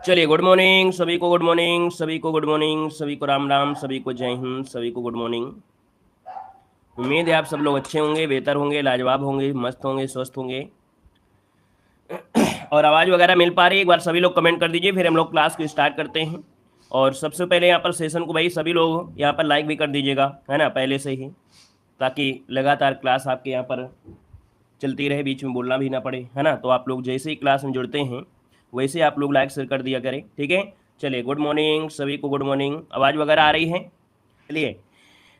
चलिए, good morning सभी को, गुड मॉर्निंग सभी को, गुड मॉर्निंग सभी को, राम राम सभी को, जय हिंद सभी को, गुड मॉर्निंग। उम्मीद है आप सब लोग अच्छे होंगे, बेहतर होंगे, लाजवाब होंगे, मस्त होंगे, स्वस्थ होंगे और आवाज़ वगैरह मिल पा रही है। एक बार सभी लोग कमेंट कर दीजिए, फिर हम लोग क्लास को स्टार्ट करते हैं। और सबसे पहले यहाँ पर सेशन को भाई सभी लोग यहाँ पर लाइक भी कर दीजिएगा, है ना, पहले से ही, ताकि लगातार क्लास आपके यहाँ पर चलती रहे, बीच में बोलना भी ना पड़े, है ना। तो आप लोग जैसे ही क्लास में जुड़ते हैं वैसे आप लोग लाइक शेयर कर दिया करें, ठीक है। चलिए, गुड मॉर्निंग सभी को, गुड मॉर्निंग। आवाज़ वगैरह आ रही है? चलिए,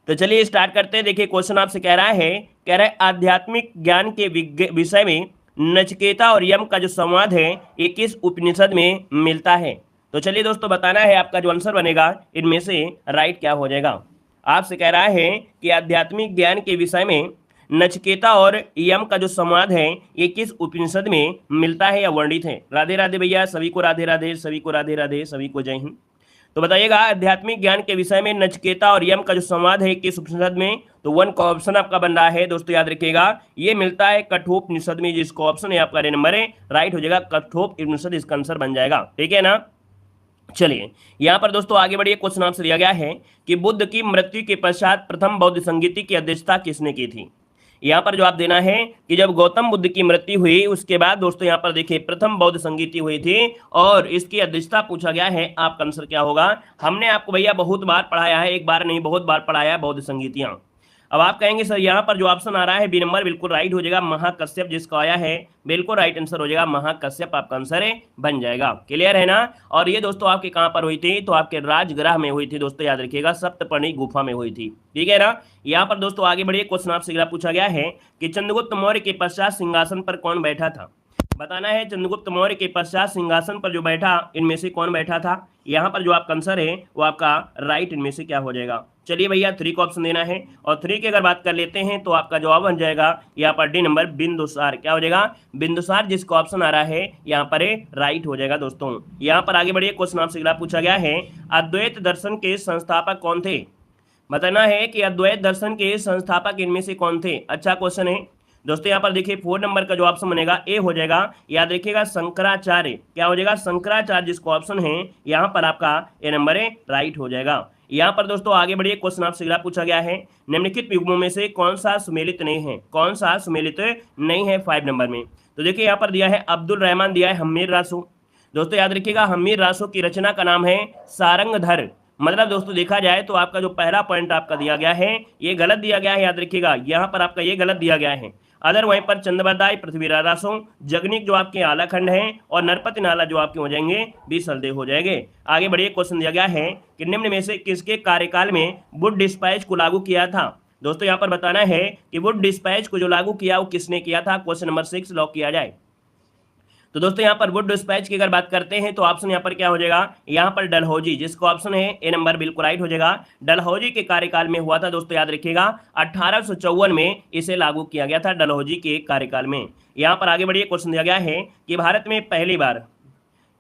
तो चलिए स्टार्ट करते हैं। देखिए, क्वेश्चन आपसे कह रहा है आध्यात्मिक ज्ञान के विषय में नचिकेता और यम का जो संवाद है ये किस उपनिषद में मिलता है। तो चलिए दोस्तों, बताना है आपका जो आंसर बनेगा इनमें से राइट क्या हो जाएगा। आपसे कह रहा है कि आध्यात्मिक ज्ञान के विषय में नचिकेता और यम का जो संवाद है ये किस उपनिषद में मिलता है या वर्णित है। राधे राधे भैया, सभी को राधे राधे, सभी को राधे राधे, सभी को जय हिंद। तो बताइएगा, आध्यात्मिक ज्ञान के विषय में नचिकेता और यम का जो संवाद है किस उपनिषद में। तो वन का ऑप्शन आपका बन रहा है दोस्तों, याद रखिएगा, ये मिलता है कठोपनिषद में। जिसको ऑप्शन है आपका नंबर है राइट हो जाएगा, कठोपनिषद इसका आंसर बन जाएगा, ठीक है ना। चलिए, यहां पर दोस्तों आगे बढ़िए। क्वेश्चन आपसे दिया गया है कि बुद्ध की मृत्यु के पश्चात प्रथम बौद्ध संगीति की अध्यक्षता किसने की थी। यहाँ पर जवाब देना है कि जब गौतम बुद्ध की मृत्यु हुई उसके बाद दोस्तों यहाँ पर देखिए प्रथम बौद्ध संगीति हुई थी और इसकी अध्यक्षता पूछा गया है। आपका आंसर क्या होगा। हमने आपको भैया बहुत बार पढ़ाया है, एक बार नहीं बहुत बार पढ़ाया है बौद्ध संगीतियां। अब आप कहेंगे सर यहाँ पर जो ऑप्शन आ रहा है बी नंबर बिल्कुल राइट हो जाएगा, महाकश्यप जिसका आया है बिल्कुल राइट आंसर हो जाएगा, महाकश्यप आपका आंसर है बन जाएगा। क्लियर है ना। और ये दोस्तों आपके कहाँ पर हुई थी, तो आपके राजगृह में हुई थी दोस्तों, याद रखिएगा, सप्तपर्णी गुफा में हुई थी, ठीक है ना। यहाँ पर दोस्तों आगे बढ़िए। क्वेश्चन आपसे पूछा गया है कि चंद्रगुप्त मौर्य के पश्चात सिंहासन पर कौन बैठा था। बताना है चंद्रगुप्त मौर्य के पश्चात सिंहासन पर जो बैठा इनमें से कौन बैठा था। यहाँ पर जो आपका आंसर है वो आपका राइट इनमें से क्या हो जाएगा। चलिए भैया, 3 को ऑप्शन देना है और 3 की अगर बात कर लेते हैं तो आपका जवाब बन जाएगा यहाँ पर डी नंबर बिंदुसार। क्या हो जाएगा, बिंदुसार जिसका ऑप्शन आ रहा है यहाँ पर राइट हो जाएगा दोस्तों। यहाँ पर आगे बढ़िए। क्वेश्चन आपसे अगला पूछा गया है अद्वैत दर्शन के संस्थापक कौन थे। बताना है कि अद्वैत दर्शन के संस्थापक इनमें से कौन थे। अच्छा क्वेश्चन है दोस्तों। यहाँ पर देखिए 4 नंबर का जो ऑप्शन बनेगा ए हो जाएगा, याद रखिएगा शंकराचार्य। क्या हो जाएगा, शंकराचार्य जिसको ऑप्शन है यहाँ पर आपका ए नंबर है राइट हो जाएगा। यहाँ पर दोस्तों आगे बढ़िए। क्वेश्चन आपसे अगला पूछा गया है निम्नलिखित युग्मों में से कौन सा सुमेलित नहीं है, कौन सा सुमेलित नहीं है 5 नंबर में। तो देखिए यहाँ पर दिया है अब्दुल रहमान, दिया है हमीर रासो। दोस्तों याद रखिएगा हमीर रासो की रचना का नाम है सारंगधर। मतलब दोस्तों देखा जाए तो आपका जो पहला पॉइंट आपका दिया गया है ये गलत दिया गया है, याद रखिएगा यहाँ पर आपका ये गलत दिया गया है। अदर वहीं पर चंद्रबरदाई, पृथ्वीराज रासो, जगनिक जो आपके आलाखंड हैं और नरपति नाला जो आपके हो जाएंगे 20 हल्दे हो जाएंगे। आगे बढ़िए। क्वेश्चन दिया गया है कि निम्न में से किसके कार्यकाल में वुड डिस्पैच को लागू किया था। दोस्तों यहाँ पर बताना है कि वुड डिस्पैच को जो लागू किया वो किसने किया था। क्वेश्चन नंबर 6 लॉक किया जाए। तो दोस्तों यहाँ पर वुड डिस्पैच की अगर बात करते हैं तो ऑप्शन यहाँ पर क्या हो जाएगा, यहाँ पर डलहौजी जिसका ऑप्शन है ए नंबर बिल्कुल राइट हो जाएगा। डलहौजी के कार्यकाल में हुआ था दोस्तों, याद रखिएगा 1854 में इसे लागू किया गया था डलहौजी के कार्यकाल में। यहाँ पर आगे बढ़िए। क्वेश्चन दिया गया है कि भारत में पहली बार,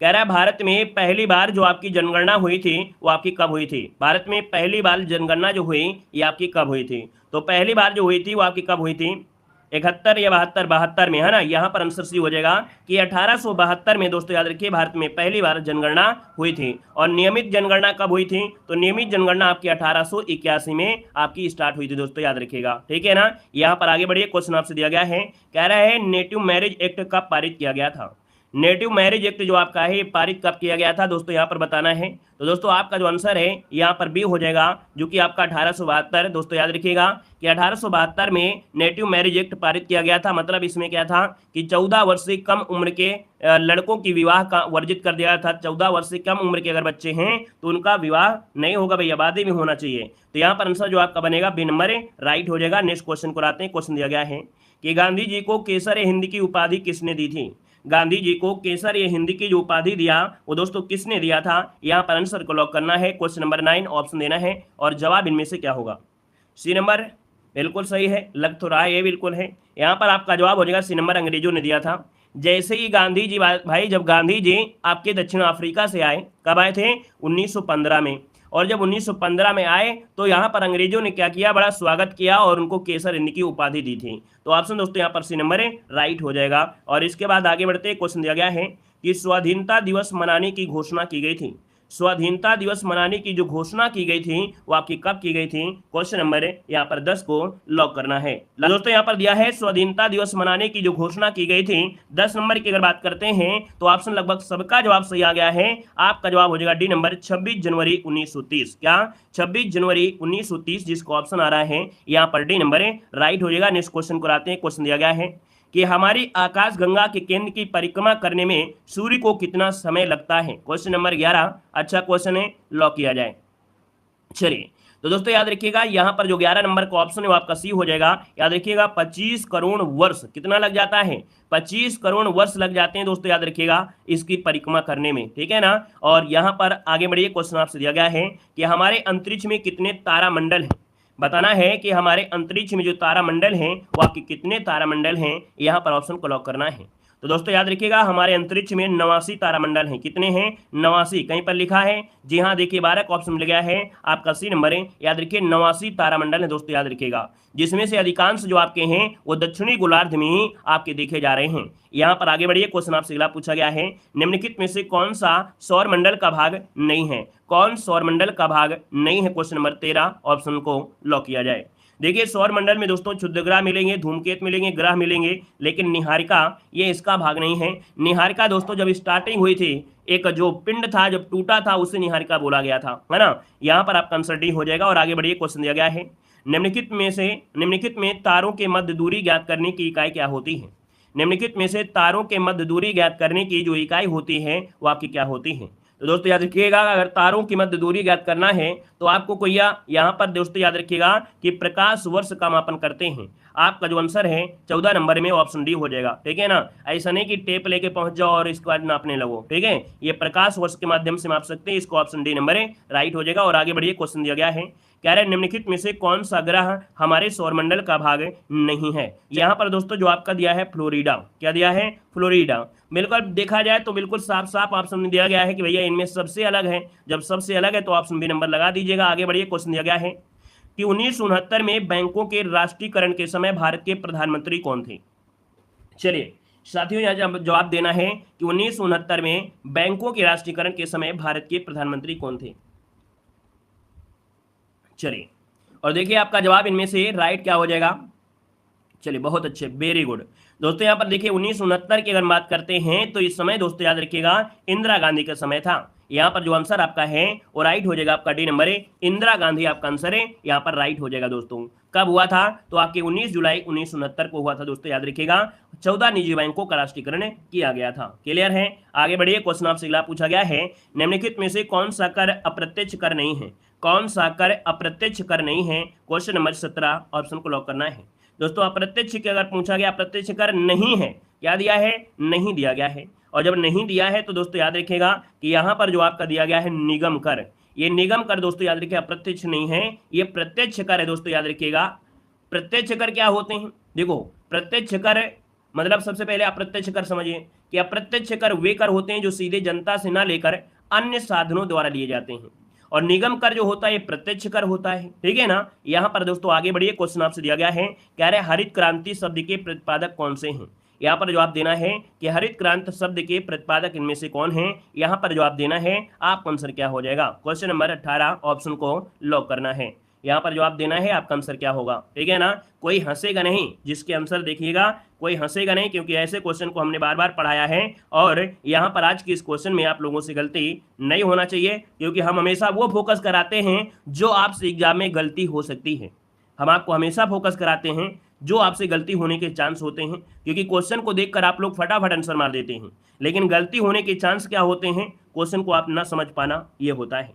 कह रहा है भारत में पहली बार जो आपकी जनगणना हुई थी वो आपकी कब हुई थी। भारत में पहली बार जनगणना जो हुई ये आपकी कब हुई थी। तो पहली बार जो हुई थी वो आपकी कब हुई थी, 71 या 72, 72 में, है ना। यहाँ पर आंसर सी हो जाएगा कि 1872 में दोस्तों याद रखिए भारत में पहली बार जनगणना हुई थी। और नियमित जनगणना कब हुई थी, तो नियमित जनगणना आपकी 1881 में आपकी स्टार्ट हुई थी दोस्तों, याद रखिएगा, ठीक है ना। यहाँ पर आगे बढ़िए। क्वेश्चन आपसे दिया गया है, कह रहा है नेटिव मैरिज एक्ट कब पारित किया गया था। नेटिव मैरिज एक्ट जो आपका है पारित कब किया गया था दोस्तों, यहाँ पर बताना है। तो दोस्तों आपका जो आंसर है यहाँ पर बी हो जाएगा, जो कि आपका 1872। दोस्तों याद रखिएगा कि 1872 में नेटिव मैरिज एक्ट पारित किया गया था। मतलब इसमें क्या था कि 14 वर्ष से कम उम्र के लड़कों की विवाह का वर्जित कर दिया था। 14 वर्ष से कम उम्र के अगर बच्चे हैं तो उनका विवाह नहीं होगा भैया, आबादी में होना चाहिए। तो यहाँ पर आंसर जो आपका बनेगा बी नंबर राइट हो जाएगा। नेक्स्ट क्वेश्चन को आते हैं। क्वेश्चन दिया गया है कि गांधी जी को केसर हिंद की उपाधि किसने दी थी। गांधी जी को केसर ये हिंद की जो उपाधि दिया वो दोस्तों किसने दिया था। यहाँ पर आंसर को लॉक करना है। क्वेश्चन नंबर 9 ऑप्शन देना है और जवाब इनमें से क्या होगा। सी नंबर बिल्कुल सही है, लग तो रहा है ये बिल्कुल है। यहाँ पर आपका जवाब हो जाएगा सी नंबर, अंग्रेजों ने दिया था। जैसे ही गांधी जी भाई, जब गांधी जी आपके दक्षिण अफ्रीका से आए, कब आए थे 1915 में, और जब 1915 में आए तो यहाँ पर अंग्रेजों ने क्या किया, बड़ा स्वागत किया और उनको केसर हिंद की उपाधि दी थी। तो ऑप्शन दोस्तों यहाँ पर सी नंबर है राइट हो जाएगा। और इसके बाद आगे बढ़ते क्वेश्चन दिया गया है कि स्वाधीनता दिवस मनाने की घोषणा की गई थी। स्वाधीनता दिवस मनाने की जो घोषणा की गई थी वो आपकी कब की गई थी? क्वेश्चन नंबर यहाँ पर 10 को लॉक करना है। दोस्तों यहाँ पर दिया है स्वाधीनता दिवस मनाने की जो घोषणा की गई थी 10 नंबर की अगर बात करते हैं तो ऑप्शन लगभग सबका जवाब सही आ गया है। आपका जवाब हो जाएगा डी नंबर 26 जनवरी 1930। क्या 26 जनवरी 1930 जिसको ऑप्शन आ रहा है यहाँ पर डी नंबर राइट हो जाएगा। नेक्स्ट क्वेश्चन को आते हैं। क्वेश्चन दिया गया है कि हमारी आकाश गंगा के केंद्र की परिक्रमा करने में सूर्य को कितना समय लगता है? क्वेश्चन नंबर 11 अच्छा क्वेश्चन है, लॉक किया जाए। चलिए तो दोस्तों याद रखिएगा यहाँ पर जो 11 नंबर का ऑप्शन है वो आपका सी हो जाएगा। याद रखिएगा 25 करोड़ वर्ष कितना लग जाता है? 25 करोड़ वर्ष लग जाते हैं दोस्तों, याद रखिएगा इसकी परिक्रमा करने में, ठीक है ना। और यहाँ पर आगे बढ़िए, क्वेश्चन आपसे दिया गया है कि हमारे अंतरिक्ष में कितने तारामंडल हैं? बताना है कि हमारे अंतरिक्ष में जो तारामंडल हैं वो आपके कितने तारामंडल हैं, यहाँ पर ऑप्शन को लॉक करना है। तो दोस्तों याद रखिएगा हमारे अंतरिक्ष में 89 तारामंडल हैं। कितने हैं? 89। कहीं पर लिखा है? जी हाँ, देखिए 12 का ऑप्शन मिल गया है, आपका सी नंबर है। याद रखिए 89 तारामंडल है दोस्तों, याद रखिएगा, जिसमें से अधिकांश जो आपके हैं वो दक्षिणी गोलार्ध में ही आपके देखे जा रहे हैं। यहाँ पर आगे बढ़िए, क्वेश्चन आपसे अगला पूछा गया है, निम्नलिखित में से कौन सा सौरमंडल का भाग नहीं है? कौन सौरमंडल का भाग नहीं है? क्वेश्चन नंबर 13, ऑप्शन को लॉक किया जाए। देखिए सौरमंडल में दोस्तों क्षुद्रग्रह मिलेंगे, धूमकेत मिलेंगे, ग्रह मिलेंगे, लेकिन निहारिका ये इसका भाग नहीं है। निहारिका दोस्तों जब स्टार्टिंग हुई थी, एक जो पिंड था जब टूटा था उसे निहारिका बोला गया था, है ना। यहाँ पर आपका आंसर डी हो जाएगा। और आगे बढ़िए, क्वेश्चन दिया गया है, निम्नलिखित में तारों के मध्य दूरी ज्ञात करने की इकाई क्या होती है? निम्नलिखित में से तारों के मध्य दूरी ज्ञात करने की जो इकाई होती है वो आपकी क्या होती है? तो दोस्तों याद रखिएगा अगर तारों की मध्य दूरी ज्ञात करना है तो आपको कोई यहाँ पर दोस्तों याद रखिएगा कि प्रकाश वर्ष का मापन करते हैं। आपका जो आंसर है 14 नंबर में ऑप्शन डी हो जाएगा, ठीक है ना। ऐसा नहीं कि टेप लेके पहुंच जाओ और इसके बाद नापने लगो, ठीक है। ये प्रकाश वर्ष के माध्यम से माप सकते हैं, इसको ऑप्शन डी नंबर है राइट हो जाएगा। और आगे बढ़िए, क्वेश्चन दिया गया है, कह रहे निम्नलिखित में से कौन सा ग्रह हमारे सौरमंडल का भाग नहीं है? यहाँ पर दोस्तों जो आपका दिया है फ्लोरिडा, क्या दिया है? फ्लोरिडा। बिल्कुल देखा जाए तो बिल्कुल साफ साफ ऑप्शन में दिया गया है कि भैया इनमें सबसे अलग है। जब सबसे अलग है तो ऑप्शन बी नंबर लगा दीजिएगा। आगे बढ़िए, क्वेश्चन दिया गया है कि 1969 में बैंकों के राष्ट्रीयकरण के समय भारत के प्रधानमंत्री कौन थे? चलिए साथियों यहाँ जवाब देना है कि 1969 में बैंकों के राष्ट्रीयकरण के समय भारत के प्रधानमंत्री कौन थे? चलिए और देखिए आपका जवाब इनमें से राइट क्या हो जाएगा। चलिए बहुत अच्छे, वेरी गुड। दोस्तों यहाँ पर देखिए 1969 की अगर बात करते हैं तो इस समय दोस्तों याद रखिएगा इंदिरा गांधी का समय था। यहाँ पर जो आंसर आपका है वो राइट हो जाएगा, आपका डी नंबर है, इंदिरा गांधी आपका आंसर है, यहाँ पर राइट हो जाएगा। दोस्तों कब हुआ था? तो आपके 19 जुलाई 1969 को हुआ था दोस्तों, याद रखिएगा। 14 निजी बैंकों का राष्ट्रीयकरण किया गया था। क्लियर है? आगे बढ़िए, क्वेश्चन आपसे अगला पूछा गया है, निम्नलिखित में से कौन सा कर अप्रत्यक्ष कर नहीं है? कौन सा कर अप्रत्यक्ष कर नहीं है? क्वेश्चन नंबर 17, ऑप्शन को लॉक करना है। दोस्तों अप्रत्यक्ष की अगर पूछा गया अप्रत्यक्ष कर नहीं है, क्या दिया है? नहीं दिया गया है। और जब नहीं दिया है तो दोस्तों याद रखिएगा कि यहाँ पर जो आपका दिया गया है निगम कर, ये निगम कर दोस्तों याद रखिए अप्रत्यक्ष नहीं है, ये प्रत्यक्ष कर है। दोस्तों याद रखिएगा प्रत्यक्ष कर क्या होते हैं? देखो प्रत्यक्ष कर मतलब सबसे पहले अप्रत्यक्ष कर समझिए कि अप्रत्यक्ष कर वे कर होते हैं जो सीधे जनता से ना लेकर अन्य साधनों द्वारा लिए जाते हैं, और निगम कर जो होता है ये प्रत्यक्ष कर होता है, ठीक है ना। यहाँ पर दोस्तों आगे बढ़िए, क्वेश्चन आपसे दिया गया है, कह रहे हरित क्रांति शब्द के प्रतिपादक कौन से हैं? यहाँ पर जवाब देना है कि हरित क्रांति शब्द के प्रतिपादक इनमें से कौन है? यहाँ पर जवाब देना है, आपका आंसर क्या हो जाएगा? क्वेश्चन नंबर 18, ऑप्शन को लॉक करना है। यहाँ पर जवाब देना है, आपका आंसर क्या होगा, ठीक है ना। कोई हंसेगा नहीं जिसके आंसर देखिएगा, कोई हंसेगा नहीं, क्योंकि ऐसे क्वेश्चन को हमने बार बार पढ़ाया है। और यहाँ पर आज की इस क्वेश्चन में आप लोगों से गलती नहीं होना चाहिए, क्योंकि हम हमेशा वो फोकस कराते हैं जो आपसे एग्जाम में गलती हो सकती है। हम आपको हमेशा फोकस कराते हैं जो आपसे गलती होने के चांस होते हैं, क्योंकि क्वेश्चन को देखकर आप लोग फटाफट आंसर मार देते हैं, लेकिन गलती होने के चांस क्या होते हैं, क्वेश्चन को आप ना समझ पाना, ये होता है।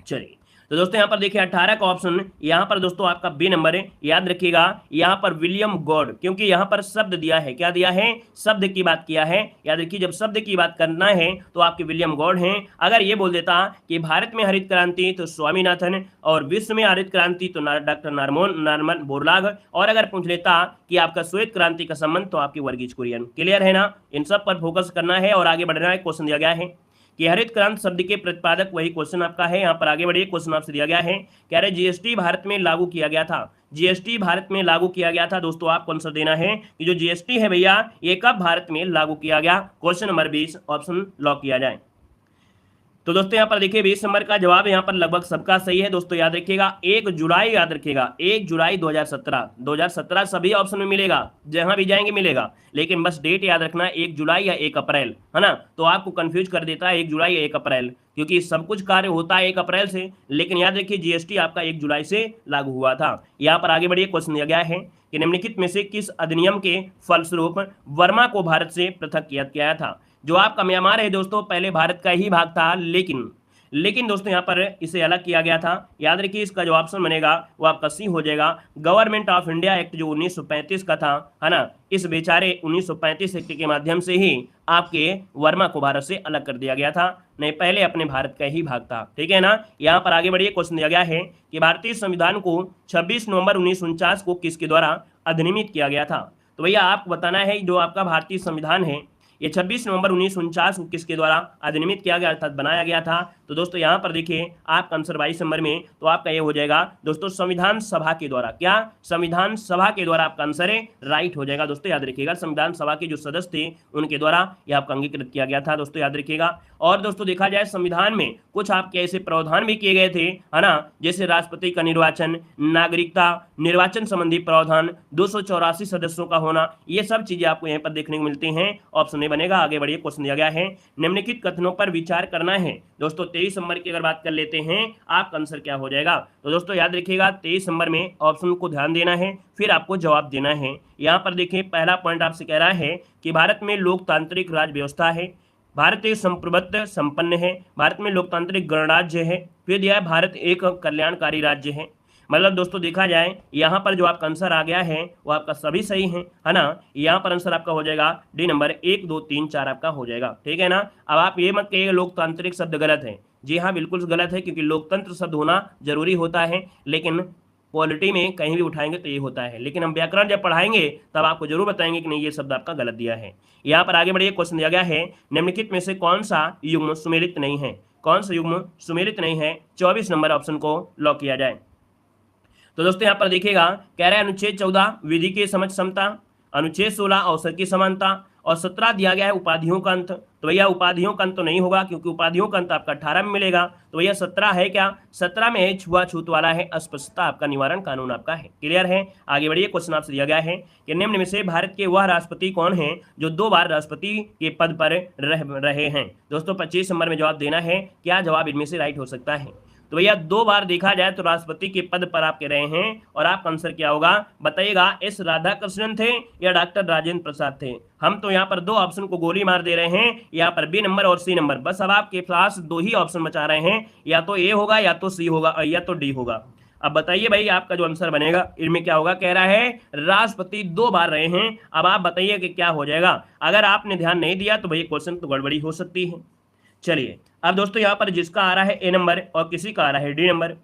चलिए तो दोस्तों यहाँ पर देखिए 18 का ऑप्शन यहाँ पर दोस्तों आपका बी नंबर है। याद रखिएगा यहाँ पर विलियम गॉड, क्योंकि यहाँ पर शब्द दिया है, क्या दिया है? शब्द की बात किया है। याद रखिए जब शब्द की बात करना है तो आपके विलियम गॉड हैं। अगर ये बोल देता कि भारत में हरित क्रांति तो स्वामीनाथन, और विश्व में हरित क्रांति तो डॉक्टर नॉर्मन बोरलाग, और अगर पूछ लेता कि आपका श्वेत क्रांति का संबंध तो आपकी वर्गीज कुरियन। क्लियर है ना? इन सब पर फोकस करना है और आगे बढ़ना है। क्वेश्चन दिया गया है कि हरित क्रांति शब्द के प्रतिपादक वही क्वेश्चन आपका है। यहाँ पर आगे बढ़िए, क्वेश्चन आपसे दिया गया है, कह रहे जीएसटी भारत में लागू किया गया था। जीएसटी भारत में लागू किया गया था। दोस्तों आपको आंसर देना है कि जो जीएसटी है भैया ये कब भारत में लागू किया गया। क्वेश्चन नंबर 20 ऑप्शन लॉक किया जाए। तो दोस्तों यहाँ पर देखिए 20 नंबर का जवाब यहाँ पर लगभग सबका सही है। दोस्तों याद रखिएगा 1 जुलाई, याद रखिएगा 1 जुलाई 2017 सभी ऑप्शन में मिलेगा, जहां भी जाएंगे मिलेगा, लेकिन बस डेट याद रखना 1 जुलाई या 1 अप्रैल, है ना। तो आपको कंफ्यूज कर देता है 1 जुलाई या 1 अप्रैल, क्योंकि सब कुछ कार्य होता है 1 अप्रैल से, लेकिन याद रखिए जीएसटी आपका 1 जुलाई से लागू हुआ था। यहाँ पर आगे बढ़िए, क्वेश्चन दिया गया है कि निम्नलिखित में से किस अधिनियम के फलस्वरूप वर्मा को भारत से पृथक किया गया था। जो आपका म्यांमार है दोस्तों पहले भारत का ही भाग था, लेकिन दोस्तों यहाँ पर इसे अलग किया गया था। याद रखिए इसका जो ऑप्शन बनेगा वो आपका सी हो जाएगा। गवर्नमेंट ऑफ इंडिया एक्ट जो 1935 का था, है ना, इस बेचारे 1935 एक्ट के माध्यम से ही आपके वर्मा को भारत से अलग कर दिया गया था, नहीं पहले अपने भारत का ही भाग था, ठीक है ना। यहाँ पर आगे बढ़िए, क्वेश्चन दिया गया है कि भारतीय संविधान को 26 नवंबर 1949 को किसके द्वारा अधिनियमित किया गया था। तो भैया आपको बताना है जो आपका भारतीय संविधान है ये 26 नवंबर 1949 को किसके द्वारा अधिनियमित किया गया अर्थात बनाया गया था। तो दोस्तों यहाँ पर देखिए आपका आंसर 22 नंबर में, तो आपका ये हो जाएगा दोस्तों संविधान सभा के द्वारा। क्या संविधान सभा के द्वारा आपका आंसर है राइट हो जाएगा। दोस्तों याद रखिएगा संविधान सभा के जो सदस्य थे उनके द्वारा यह आपका अंगीकृत किया गया था। दोस्तों याद रखिएगा। और दोस्तों देखा जाए संविधान में कुछ आपके ऐसे प्रावधान भी किए गए थे, है ना, जैसे राष्ट्रपति का निर्वाचन, नागरिकता, निर्वाचन संबंधी प्रावधान, 284 सदस्यों का होना, ये सब चीजें आपको यहाँ पर देखने को मिलती हैं। ऑप्शन ए बनेगा। आगे बढ़िए, क्वेश्चन दिया गया है निम्नलिखित कथनों पर विचार करना है। दोस्तों 23 नंबर की अगर बात कर लेते हैं आपका आंसर क्या हो जाएगा। तो दोस्तों याद रखिएगा 23 नंबर में ऑप्शन को ध्यान देना है, फिर आपको जवाब देना है। यहाँ पर देखिए पहला पॉइंट आपसे कह रहा है कि भारत में लोकतांत्रिक राज व्यवस्था है, भारत एक संप्रभुत्व संपन्न है, भारत में लोकतांत्रिक गणराज्य है, फिर दिया है भारत एक कल्याणकारी राज्य है। मतलब दोस्तों देखा जाए यहाँ पर जो आपका आंसर आ गया है वो आपका सभी सही है ना। यहाँ पर आंसर आपका हो जाएगा डी नंबर 1 2 3 4 आपका हो जाएगा, ठीक है ना। अब आप ये मत कहिए लोकतांत्रिक शब्द गलत है, जी हाँ बिल्कुल गलत है, क्योंकि लोकतंत्र शब्द होना जरूरी होता है, लेकिन पॉलिटी में कहीं भी उठाएंगे तो ये होता है, लेकिन हम व्याकरण जब पढ़ाएंगे तब आपको जरूर बताएंगे कि नहीं ये शब्द आपका गलत दिया है। यहाँ पर आगे बढ़िए, क्वेश्चन दिया गया है निम्नलिखित में से कौन सा युग्म सुमेलित नहीं है। कौन सा युग्म सुमेलित नहीं है। 24 नंबर ऑप्शन को लॉक किया जाए। तो दोस्तों यहाँ पर देखिएगा कह रहा है अनुच्छेद 14 विधि की समझ क्षमता, अनुच्छेद 16 अवसर की समानता, और 17 दिया गया है उपाधियों का अंत। तो भैया उपाधियों का अंत तो नहीं होगा, क्योंकि उपाधियों का अंत आपका 18 में मिलेगा। तो भैया 17 है क्या, 17 में है छुआछूत वाला है, अस्पष्टता आपका निवारण कानून आपका है। क्लियर है। आगे बढ़िए, क्वेश्चन आपसे दिया गया है कि निम्न में से भारत के वह राष्ट्रपति कौन है जो 2 बार राष्ट्रपति के पद पर रहे हैं। दोस्तों 25 नंबर में जवाब देना है, क्या जवाब इनमें से राइट हो सकता है। तो भैया 2 बार देखा जाए तो राष्ट्रपति के पद पर आपके रहे हैं, और आपका आंसर क्या होगा बताइएगा। एस राधाकृष्णन थे या डॉक्टर राजेंद्र प्रसाद थे। हम तो यहाँ पर 2 ऑप्शन को गोली मार दे रहे हैं, यहाँ पर बी नंबर और सी नंबर, बस अब आपके पास 2 ही ऑप्शन बचा रहे हैं, या तो ए होगा या तो सी होगा या तो डी होगा। अब बताइए भाई आपका जो आंसर बनेगा इनमें क्या होगा। कह रहा है राष्ट्रपति 2 बार रहे हैं। अब आप बताइए कि क्या हो जाएगा। अगर आपने ध्यान नहीं दिया तो भाई क्वेश्चन तो गड़बड़ी हो सकती है। चलिए अब दोस्तों यहाँ पर जिसका आ रहा है ए नंबर और किसी का आ रहा है डी नंबर,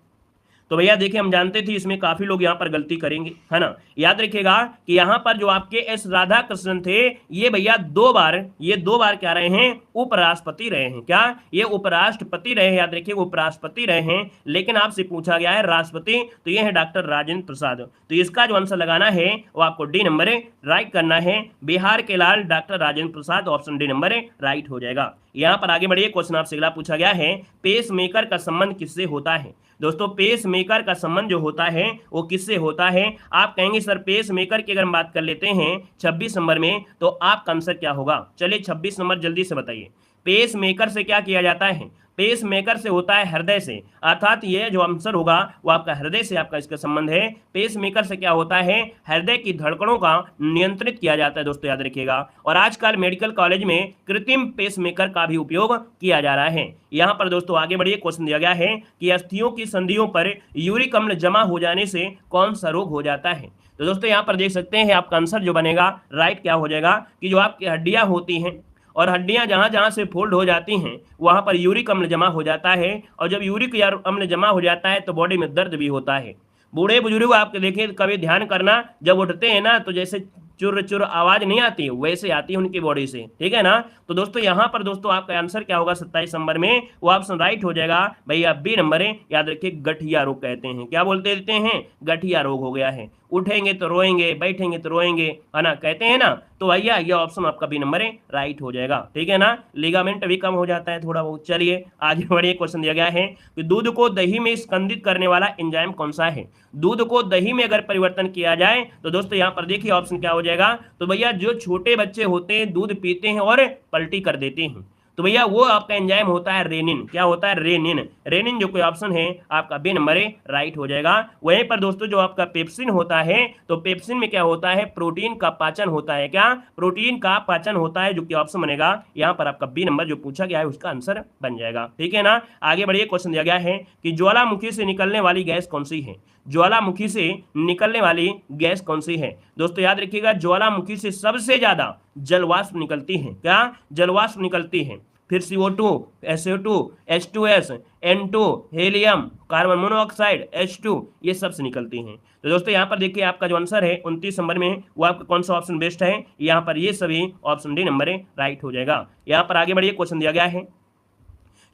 तो भैया देखिए हम जानते थे इसमें काफी लोग यहाँ पर गलती करेंगे, है ना। याद रखिएगा कि यहाँ पर जो आपके एस राधाकृष्णन थे ये भैया 2 बार क्या रहे हैं, उपराष्ट्रपति रहे हैं। क्या ये उपराष्ट्रपति रहे हैं, याद रखिए उपराष्ट्रपति रहे हैं। लेकिन आपसे पूछा गया है राष्ट्रपति, तो ये है डॉक्टर राजेंद्र प्रसाद। तो इसका जो आंसर लगाना है वो आपको डी नंबर राइट करना है। बिहार के लाल doctor Rajendra Prasad, option D number right हो जाएगा। यहाँ पर आगे बढ़िए, क्वेश्चन आपसे अगला पूछा गया है पेस मेकर का संबंध किससे होता है। दोस्तों पेस मेकर का संबंध जो होता है वो किससे होता है। आप कहेंगे सर पेस मेकर की अगर हम बात कर लेते हैं 26 नंबर में, तो आपका आंसर क्या होगा। चलिए 26 नंबर जल्दी से बताइए। पेस मेकर से क्या किया जाता है, पेस मेकर से होता है हृदय से, अर्थात ये जो आंसर होगा वो आपका हृदय से आपका इसका संबंध है। पेस मेकर से क्या होता है, हृदय की धड़कनों का नियंत्रित किया जाता है। दोस्तों याद रखिएगा। और आजकल मेडिकल कॉलेज में कृत्रिम पेस मेकर का भी उपयोग किया जा रहा है। यहाँ पर दोस्तों आगे बढ़िए, क्वेश्चन दिया गया है कि अस्थियों की संधियों पर यूरिक अम्ल जमा हो जाने से कौन सा रोग हो जाता है। तो दोस्तों यहाँ पर देख सकते हैं आपका आंसर जो बनेगा राइट क्या हो जाएगा कि जो आपकी हड्डियां होती हैं और हड्डियां जहां जहां से फोल्ड हो जाती हैं वहां पर यूरिक अम्ल जमा हो जाता है, और जब यूरिक अम्ल जमा हो जाता है तो बॉडी में दर्द भी होता है। बूढ़े बुजुर्ग आपके देखें कभी ध्यान करना, जब उठते हैं ना तो जैसे चुर चुर आवाज नहीं आती, वैसे आती है उनकी बॉडी से, ठीक है ना। तो दोस्तों यहाँ पर दोस्तों आपका आंसर क्या होगा 27 नंबर में, वो ऑप्शन राइट हो जाएगा भैया बी नंबर है। याद रखिए गठिया रोग कहते हैं, क्या बोलते देते हैं, गठिया रोग हो गया है। उठेंगे तो रोएंगे, बैठेंगे तो रोएंगे, है ना, कहते हैं ना। तो भैया ये ऑप्शन आपका बी नंबर है, राइट हो जाएगा, ठीक है ना। लिगामेंट भी कम हो जाता है थोड़ा बहुत। चलिए आगे बढ़िए, क्वेश्चन दिया गया है कि दूध को दही में स्कंदित करने वाला एंजाइम कौन सा है। दूध को दही में अगर परिवर्तन किया जाए तो दोस्तों यहाँ पर देखिए ऑप्शन क्या हो जाएगा। तो भैया जो छोटे बच्चे होते हैं दूध पीते हैं और पलटी कर देते हैं, तो भैया वो आपका एंजाइम होता है रेनिन। क्या होता है, रेनिन। रेनिन जो कोई ऑप्शन है आपका बी नंबर है, राइट हो जाएगा। वहीं पर दोस्तों जो आपका पेप्सिन होता है, तो पेप्सिन में क्या होता है, प्रोटीन का पाचन होता है। क्या, प्रोटीन का पाचन होता है, जो कि ऑप्शन बनेगा यहाँ पर आपका बी नंबर जो पूछा गया है उसका आंसर बन जाएगा, ठीक है ना। आगे बढ़िए, क्वेश्चन दिया गया है कि ज्वालामुखी से निकलने वाली गैस कौन सी है। ज्वालामुखी से निकलने वाली गैस कौन सी है। दोस्तों याद रखिएगा ज्वालामुखी से सबसे ज्यादा जलवाष्प निकलती है। क्या, जलवाष्प निकलती है। फिर CO2, SO2, H2S, N2, helium, carbon monoxide, H2, ये सब से निकलती हैं। तो दोस्तों यहाँ पर देखिए आपका जो आंसर है 29 नंबर में, वो आपका कौन सा ऑप्शन बेस्ट है, यहाँ पर ये सभी ऑप्शन डी नंबर है, राइट हो जाएगा। यहाँ पर आगे बढ़िए, क्वेश्चन दिया गया है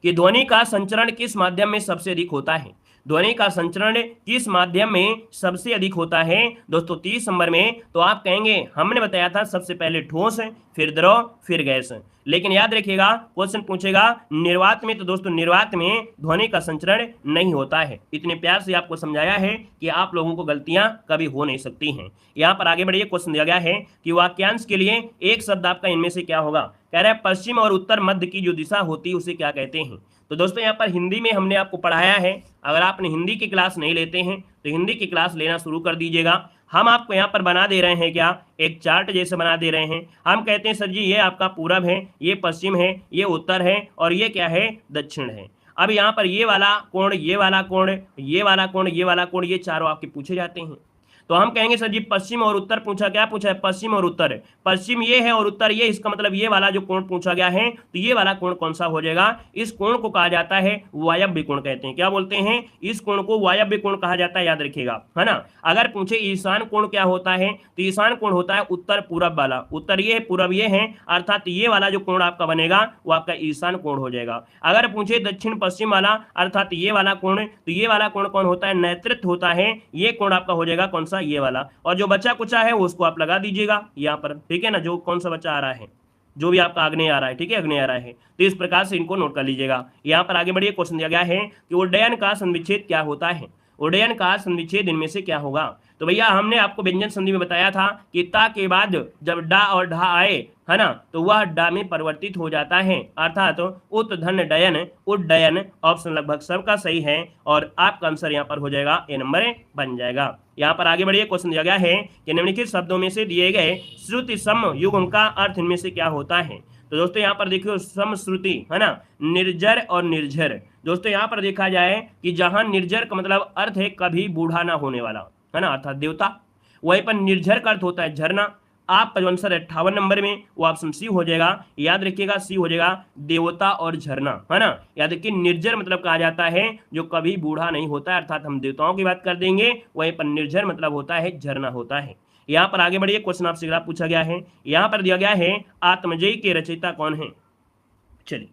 कि ध्वनि का संचरण किस माध्यम में सबसे अधिक होता है। ध्वनि का संचरण किस माध्यम में सबसे अधिक होता है। दोस्तों 30 नंबर में तो आप कहेंगे हमने बताया था सबसे पहले ठोस, फिर द्रव, फिर गैस। लेकिन याद रखिएगा क्वेश्चन पूछेगा निर्वात में, तो दोस्तों निर्वात में ध्वनि का संचरण नहीं होता है। इतने प्यार से आपको समझाया है कि आप लोगों को गलतियां कभी हो नहीं सकती हैं। यहाँ पर आगे बढ़िए, क्वेश्चन दिया गया है कि वाक्यांश के लिए एक शब्द आपका इनमें से क्या होगा। कह रहा है पश्चिम और उत्तर मध्य की जो दिशा होती है उसे क्या कहते हैं। तो दोस्तों यहाँ पर हिंदी में हमने आपको पढ़ाया है, अगर आपने हिंदी की क्लास नहीं लेते हैं तो हिंदी की क्लास लेना शुरू कर दीजिएगा। हम आपको यहाँ पर बना दे रहे हैं क्या, एक चार्ट जैसे बना दे रहे हैं। हम कहते हैं सर जी ये आपका पूरब है, ये पश्चिम है, ये उत्तर है और ये क्या है, दक्षिण है। अब यहाँ पर ये वाला कोण, ये वाला कोण, ये वाला कोण, ये वाला कोण, ये चारों आपके पूछे जाते हैं। तो हम कहेंगे सर जी पश्चिम और उत्तर पूछा, क्या पूछा है, पश्चिम और उत्तर। पश्चिम ये है और उत्तर ये, इसका मतलब ये वाला जो कोण पूछा गया है तो ये वाला कोण कौन सा हो जाएगा। इस कोण को कहा जाता है वायव्य कोण कहते हैं। क्या बोलते हैं, इस कोण को वायव्य कोण कहा जाता है, याद रखिएगा, है ना। अगर पूछे ईशान कोण क्या होता है, तो ईशान कोण होता है उत्तर पूरब वाला। उत्तर ये है, पूरब ये है, अर्थात ये वाला जो कोण आपका बनेगा वो आपका ईशान कोण हो जाएगा। अगर पूछे दक्षिण पश्चिम वाला, अर्थात ये वाला कोण, तो ये वाला कोण कौन होता है, नैऋत्य होता है। ये कोण आपका हो जाएगा कौन सा, ये वाला। और जो बचा कुचा है उसको आप लगा दीजिएगा यहाँ पर, ठीक है ना। जो कौन सा बचा आ रहा है, जो भी आपका आग्नेय आ रहा है, ठीक है, आग्नेय आ रहा है, तो इस प्रकार से इनको नोट कर लीजिएगा। यहाँ पर आगे बढ़िए, क्वेश्चन दिया गया है कि उड्डयन का संविच्छेद क्या होता है। उड्डयन का संविच्छेद इनमें से क्या होगा। तो भैया हमने आपको व्यंजन संधि में बताया था कि ता के बाद जब डा और ढा आए, है ना, तो वह डा में परिवर्तित हो जाता है, अर्थात उत धन डयन, उड्डयन। ऑप्शन लगभग सबका सही है और आपका आंसर यहाँ पर हो जाएगा ए नंबर बन जाएगा। यहाँ पर आगे बढ़िए, क्वेश्चन दिया गया है कि निम्नलिखित शब्दों में से दिए गए श्रुति सम युग्म का अर्थ इनमें से क्या होता है। तो दोस्तों यहाँ पर देखिए समश्रुति, है ना, निर्जर और निर्झर। दोस्तों यहाँ पर देखा जाए कि जहां निर्जर का मतलब अर्थ है कभी बूढ़ा ना होने वाला, है ना, अर्थात देवता, वहीं पर निर्झर का अर्थ होता है झरना। आपका जो आंसर 58 नंबर में वो ऑप्शन सी हो जाएगा। याद रखिएगा सी हो जाएगा, देवता और झरना, है ना। याद रखिए निर्जर मतलब कहा जाता है जो कभी बूढ़ा नहीं होता है, अर्थात हम देवताओं की बात कर देंगे, वहीं पर निर्जर मतलब होता है झरना होता है। यहाँ पर आगे बढ़िए, क्वेश्चन आपसे अगला पूछा गया है, यहाँ पर दिया गया है आत्मजयी के रचयिता कौन है। चलिए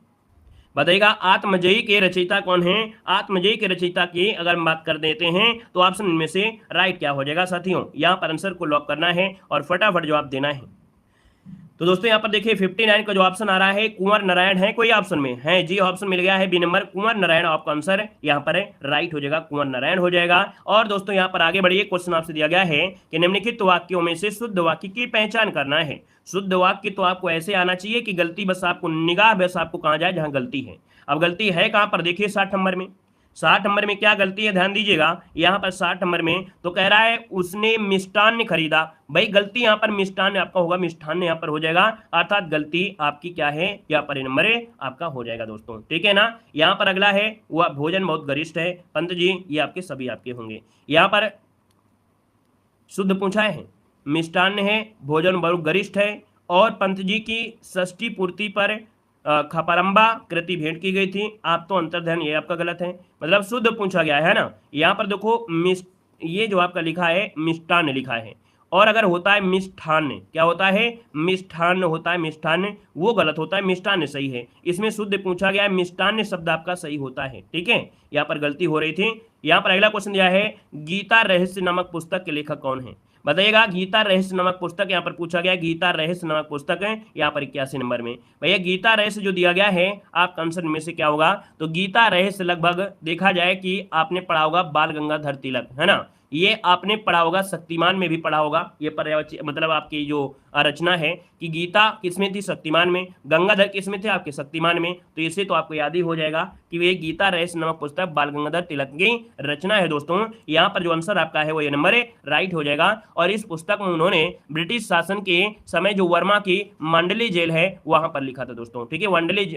बताइएगा आत्मजयी के रचयिता कौन है। आत्मजयी के रचयिता की अगर हम बात कर देते हैं तो ऑप्शन इनमें से राइट क्या हो जाएगा साथियों। यहाँ पर आंसर को लॉक करना है और फटाफट जवाब देना है। तो दोस्तों यहाँ पर देखिए 59 का जो ऑप्शन आ रहा है कुंवर नारायण है, कोई ऑप्शन में है जी, ऑप्शन मिल गया है बी नंबर, कुंवर नारायण आपका आंसर यहाँ पर है, राइट हो जाएगा, कुंवर नारायण हो जाएगा। और दोस्तों यहाँ पर आगे बढ़िए, क्वेश्चन आपसे दिया गया है कि निम्नलिखित वाक्यों में से शुद्ध वाक्य की पहचान करना है। शुद्ध वाक्य तो आपको ऐसे आना चाहिए कि गलती बस आपको निगाह बस आपको कहाँ जाए जहां गलती है। अब गलती है कहां पर, देखिए 60 नंबर में। 60 नंबर में क्या गलती है, ध्यान दीजिएगा। यहाँ पर 60 नंबर में तो कह रहा है उसने मिष्टान्न खरीदा। भाई गलती यहाँ पर मिष्टान्न आपका होगा, मिष्ठान्न यहाँ पर हो जाएगा, अर्थात गलती आपकी क्या है, यहाँ पर नंबर आपका हो जाएगा दोस्तों, ठीक है ना। यहाँ पर अगला है वह भोजन बहुत गरिष्ठ है, पंत जी ये आपके सभी आपके होंगे। यहाँ पर शुद्ध पूछा है, मिष्टान्न है, भोजन बहुत गरिष्ठ है और पंत जी की षष्ठी पूर्ति पर खपरंबा कृति भेंट की गई थी। आप तो अंतर्ध्यान, ये आपका गलत है, मतलब शुद्ध पूछा गया है ना। यहाँ पर देखो ये जो आपका लिखा है मिष्टान्न लिखा है और अगर होता है मिष्ठान्न, क्या होता है, मिष्ठान्न होता है, मिष्ठान्न वो गलत होता है, मिष्ठान्न सही है। इसमें शुद्ध पूछा गया है, मिष्ठान्न शब्द आपका सही होता है, ठीक है, यहाँ पर गलती हो रही थी। यहाँ पर अगला क्वेश्चन दिया है, गीता रहस्य नामक पुस्तक के लेखक कौन है, बताइएगा। गीता रहस्य नामक पुस्तक यहाँ पर पूछा गया, गीता रहस्य नामक पुस्तक है यहाँ पर 81 नंबर में। भैया गीता रहस्य जो दिया गया है आपका आंसर में से क्या होगा, तो गीता रहस्य लगभग देखा जाए कि आपने पढ़ा होगा बाल गंगाधर तिलक, है ना, ये आपने पढ़ा होगा, शक्तिमान में भी पढ़ा होगा। ये पर्यायवाची मतलब आपकी जो रचना है कि गीता किसमें थी, शक्तिमान में, गंगाधर किसमें थे, आपके शक्तिमान में, तो इससे तो आपको याद ही हो जाएगा कि वे गीता रहस्य नामक पुस्तक बाल गंगाधर तिलक की रचना है। दोस्तों यहाँ पर जो आंसर आपका है वो ये नंबर है, राइट हो जाएगा। और इस पुस्तक में उन्होंने ब्रिटिश शासन के समय जो वर्मा की मांडली जेल है वहां पर लिखा था दोस्तों, ठीक है,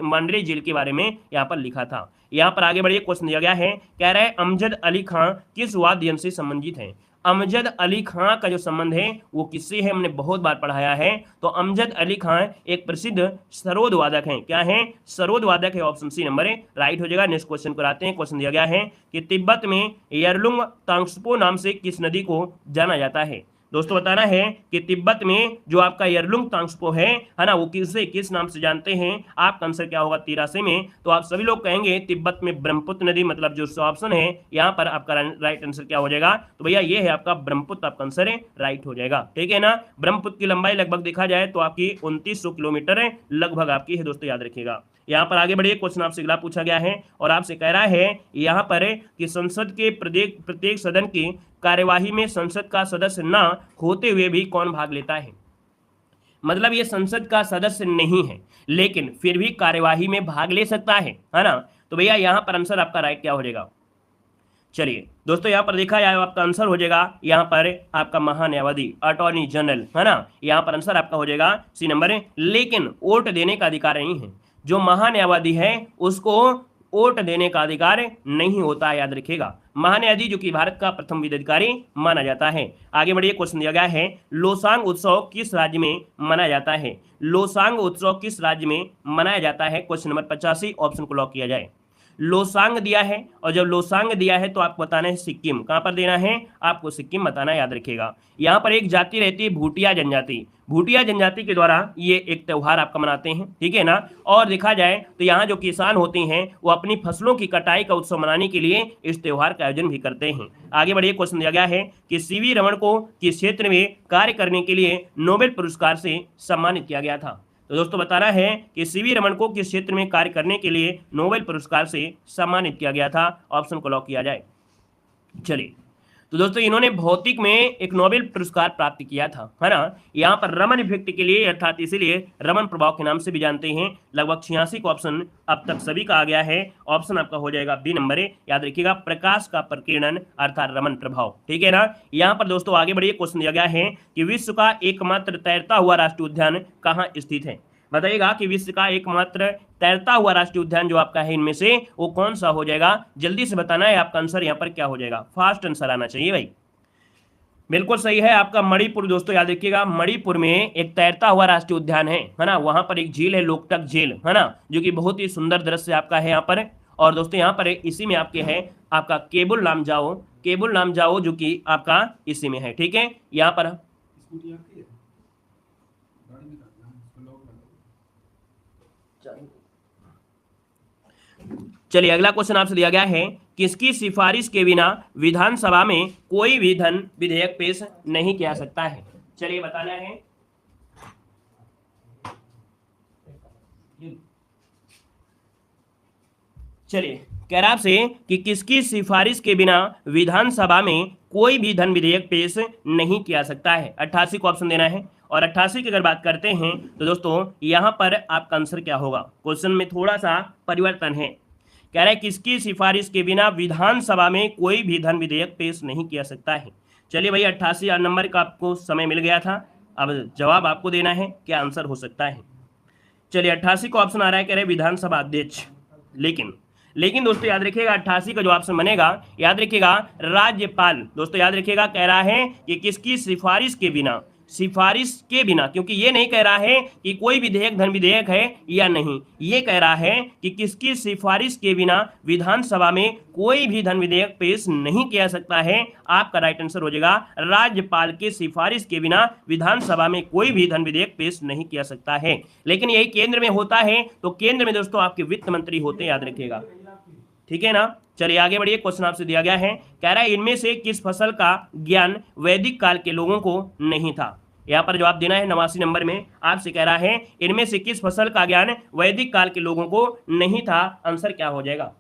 मांडली जेल के बारे में यहाँ पर लिखा था। यहाँ पर आगे बढ़िए, क्वेश्चन दिया गया है, कह रहे हैं अमजद अली खां किस वाद्य यंत्र से संबंधित है। अमजद अली खां का जो संबंध है वो किससे है, हमने बहुत बार पढ़ाया है। तो अमजद अली खां एक प्रसिद्ध सरोद वादक हैं, क्या है, सरोद वादक है, ऑप्शन सी नंबर है, राइट हो जाएगा। नेक्स्ट क्वेश्चन पर आते हैं। क्वेश्चन दिया गया है कि तिब्बत में यरलुंग तांग्सपो नाम से किस नदी को जाना जाता है। दोस्तों बताना है कि तिब्बत में जो आपका यरलुंग तांग्सपो है ना, वो किस नाम से जानते हैं। आपका आंसर क्या होगा 83 में, तो आप सभी लोग कहेंगे तिब्बत में ब्रह्मपुत्र नदी, मतलब जो ऑप्शन है यहाँ पर आपका राइट आंसर क्या हो जाएगा, तो भैया ये है आपका ब्रह्मपुत्र, आपका आंसर है, राइट हो जाएगा, ठीक है ना। ब्रह्मपुत्र की लंबाई लगभग देखा जाए तो आपकी 2900 किलोमीटर है लगभग आपकी है दोस्तों, याद रखिएगा। यहाँ पर आगे बढ़िए, क्वेश्चन आपसे अगला पूछा गया है और आपसे कह रहा है यहाँ पर कि संसद के प्रत्येक सदन की कार्यवाही में संसद का सदस्य न होते हुए भी कौन भाग लेता है। मतलब ये संसद का सदस्य नहीं है लेकिन फिर भी कार्यवाही में भाग ले सकता है ना, तो भैया यहाँ पर आंसर आपका राइट क्या हो जाएगा। चलिए दोस्तों यहाँ पर देखा जाए आपका आंसर हो जाएगा यहाँ पर आपका महान्यायवादी, अटॉर्नी जनरल, है ना, यहाँ पर आंसर आपका हो जाएगा सी नंबर है। लेकिन वोट देने का अधिकार नहीं है, जो महान्यायवादी है उसको वोट देने का अधिकार नहीं होता है, याद रखिएगा। महान्यायाधीश जो कि भारत का प्रथम विधि अधिकारी माना जाता है। आगे बढ़िए, क्वेश्चन दिया गया है, लोसांग उत्सव किस राज्य में मनाया जाता है। लोसांग उत्सव किस राज्य में मनाया जाता है, क्वेश्चन नंबर 85, ऑप्शन को लॉक किया जाए। लोसांग दिया है और जब लोसांग दिया है तो आपको बताना है सिक्किम, कहां पर देना है, आपको सिक्किम बताना, याद रखिएगा। यहाँ पर एक जाति रहती है भूटिया जनजाति, भूटिया जनजाति के द्वारा ये एक त्यौहार आपका मनाते हैं, ठीक है ना। और देखा जाए तो यहाँ जो किसान होते हैं वो अपनी फसलों की कटाई का उत्सव मनाने के लिए इस त्यौहार का आयोजन भी करते हैं। आगे बढ़िए, क्वेश्चन दिया गया है कि सीवी रमन को किस क्षेत्र में कार्य करने के लिए नोबेल पुरस्कार से सम्मानित किया गया था। तो दोस्तों बताना है कि सीवी रमन को किस क्षेत्र में कार्य करने के लिए नोबेल पुरस्कार से सम्मानित किया गया था, ऑप्शन को लॉक किया जाए। चलिए तो दोस्तों इन्होंने भौतिक में एक नोबेल पुरस्कार प्राप्त किया था, है ना। यहाँ पर रमन इफेक्ट के लिए, अर्थात इसीलिए रमन प्रभाव के नाम से भी जानते हैं। लगभग 86 को ऑप्शन अब तक सभी का आ गया है, ऑप्शन आपका हो जाएगा बी नंबर है, याद रखिएगा, प्रकाश का प्रकीर्णन अर्थात रमन प्रभाव, ठीक है ना। यहाँ पर दोस्तों आगे बढ़िए, क्वेश्चन दिया गया है कि विश्व का एकमात्र तैरता हुआ राष्ट्रीय उद्यान कहाँ स्थित है। बताइएगा कि विश्व का एकमात्र तैरता हुआ राष्ट्रीय उद्यान जो आपका है इनमें से वो कौन सा हो जाएगा, जल्दी से बताना है। आपका आंसर यहाँ पर क्या हो जाएगा, फास्ट आंसर आना चाहिए भाई। बिल्कुल सही है आपका मणिपुर, दोस्तों याद रखिएगा, मणिपुर में एक तैरता हुआ राष्ट्रीय उद्यान है ना। वहां पर एक झील है लोकटक झील, है ना, जो कि बहुत ही सुंदर दृश्य आपका है यहाँ पर। और दोस्तों यहाँ पर इसी में आपके है आपका केबुल लामजाओ जो कि आपका इसी में है, ठीक है। यहाँ पर चलिए अगला क्वेश्चन आपसे दिया गया है, किसकी सिफारिश के बिना विधानसभा में कोई भी धन विधेयक पेश नहीं किया सकता है। चलिए बताना है। चलिए कह रहा आपसे कि किसकी सिफारिश के बिना विधानसभा में कोई भी धन विधेयक पेश नहीं किया सकता है। 88 को ऑप्शन देना है। और 88 की अगर बात करते हैं तो दोस्तों यहां पर आपका आंसर क्या होगा, क्वेश्चन में थोड़ा सा परिवर्तन है। कह रहा है किसकी सिफारिश के बिना विधानसभा में कोई भी धन विधेयक पेश नहीं किया सकता है। चलिए भाई 88 नंबर का आपको समय मिल गया था, अब जवाब आपको देना है क्या आंसर हो सकता है। चलिए 88 को ऑप्शन आ रहा है, कह रहे विधानसभा अध्यक्ष। लेकिन दोस्तों याद रखिएगा 88 का जो ऑप्शन बनेगा, याद रखिएगा राज्यपाल। दोस्तों याद रखिएगा, कह रहा है कि किसकी सिफारिश के बिना, सिफारिश के बिना, क्योंकि ये नहीं कह रहा है कि कोई विधेयक धन विधेयक है या नहीं, ये कह रहा है कि किसकी सिफारिश के बिना विधानसभा में कोई भी धन विधेयक पेश नहीं किया सकता है। आपका राइट आंसर हो जाएगा राज्यपाल की सिफारिश के बिना विधानसभा में कोई भी धन विधेयक पेश नहीं किया सकता है। लेकिन यही केंद्र में होता है, तो केंद्र में दोस्तों आपके वित्त मंत्री होते हैं, याद रखिएगा, ठीक है ना। चलिए आगे बढ़िए, क्वेश्चन आपसे दिया गया है, कह रहा है इनमें से किस फसल का ज्ञान वैदिक काल के लोगों को नहीं था। यहाँ पर जवाब देना है 89 नंबर में, आपसे कह रहा है इनमें से किस फसल का ज्ञान वैदिक काल के लोगों को नहीं था। आंसर क्या हो जाएगा।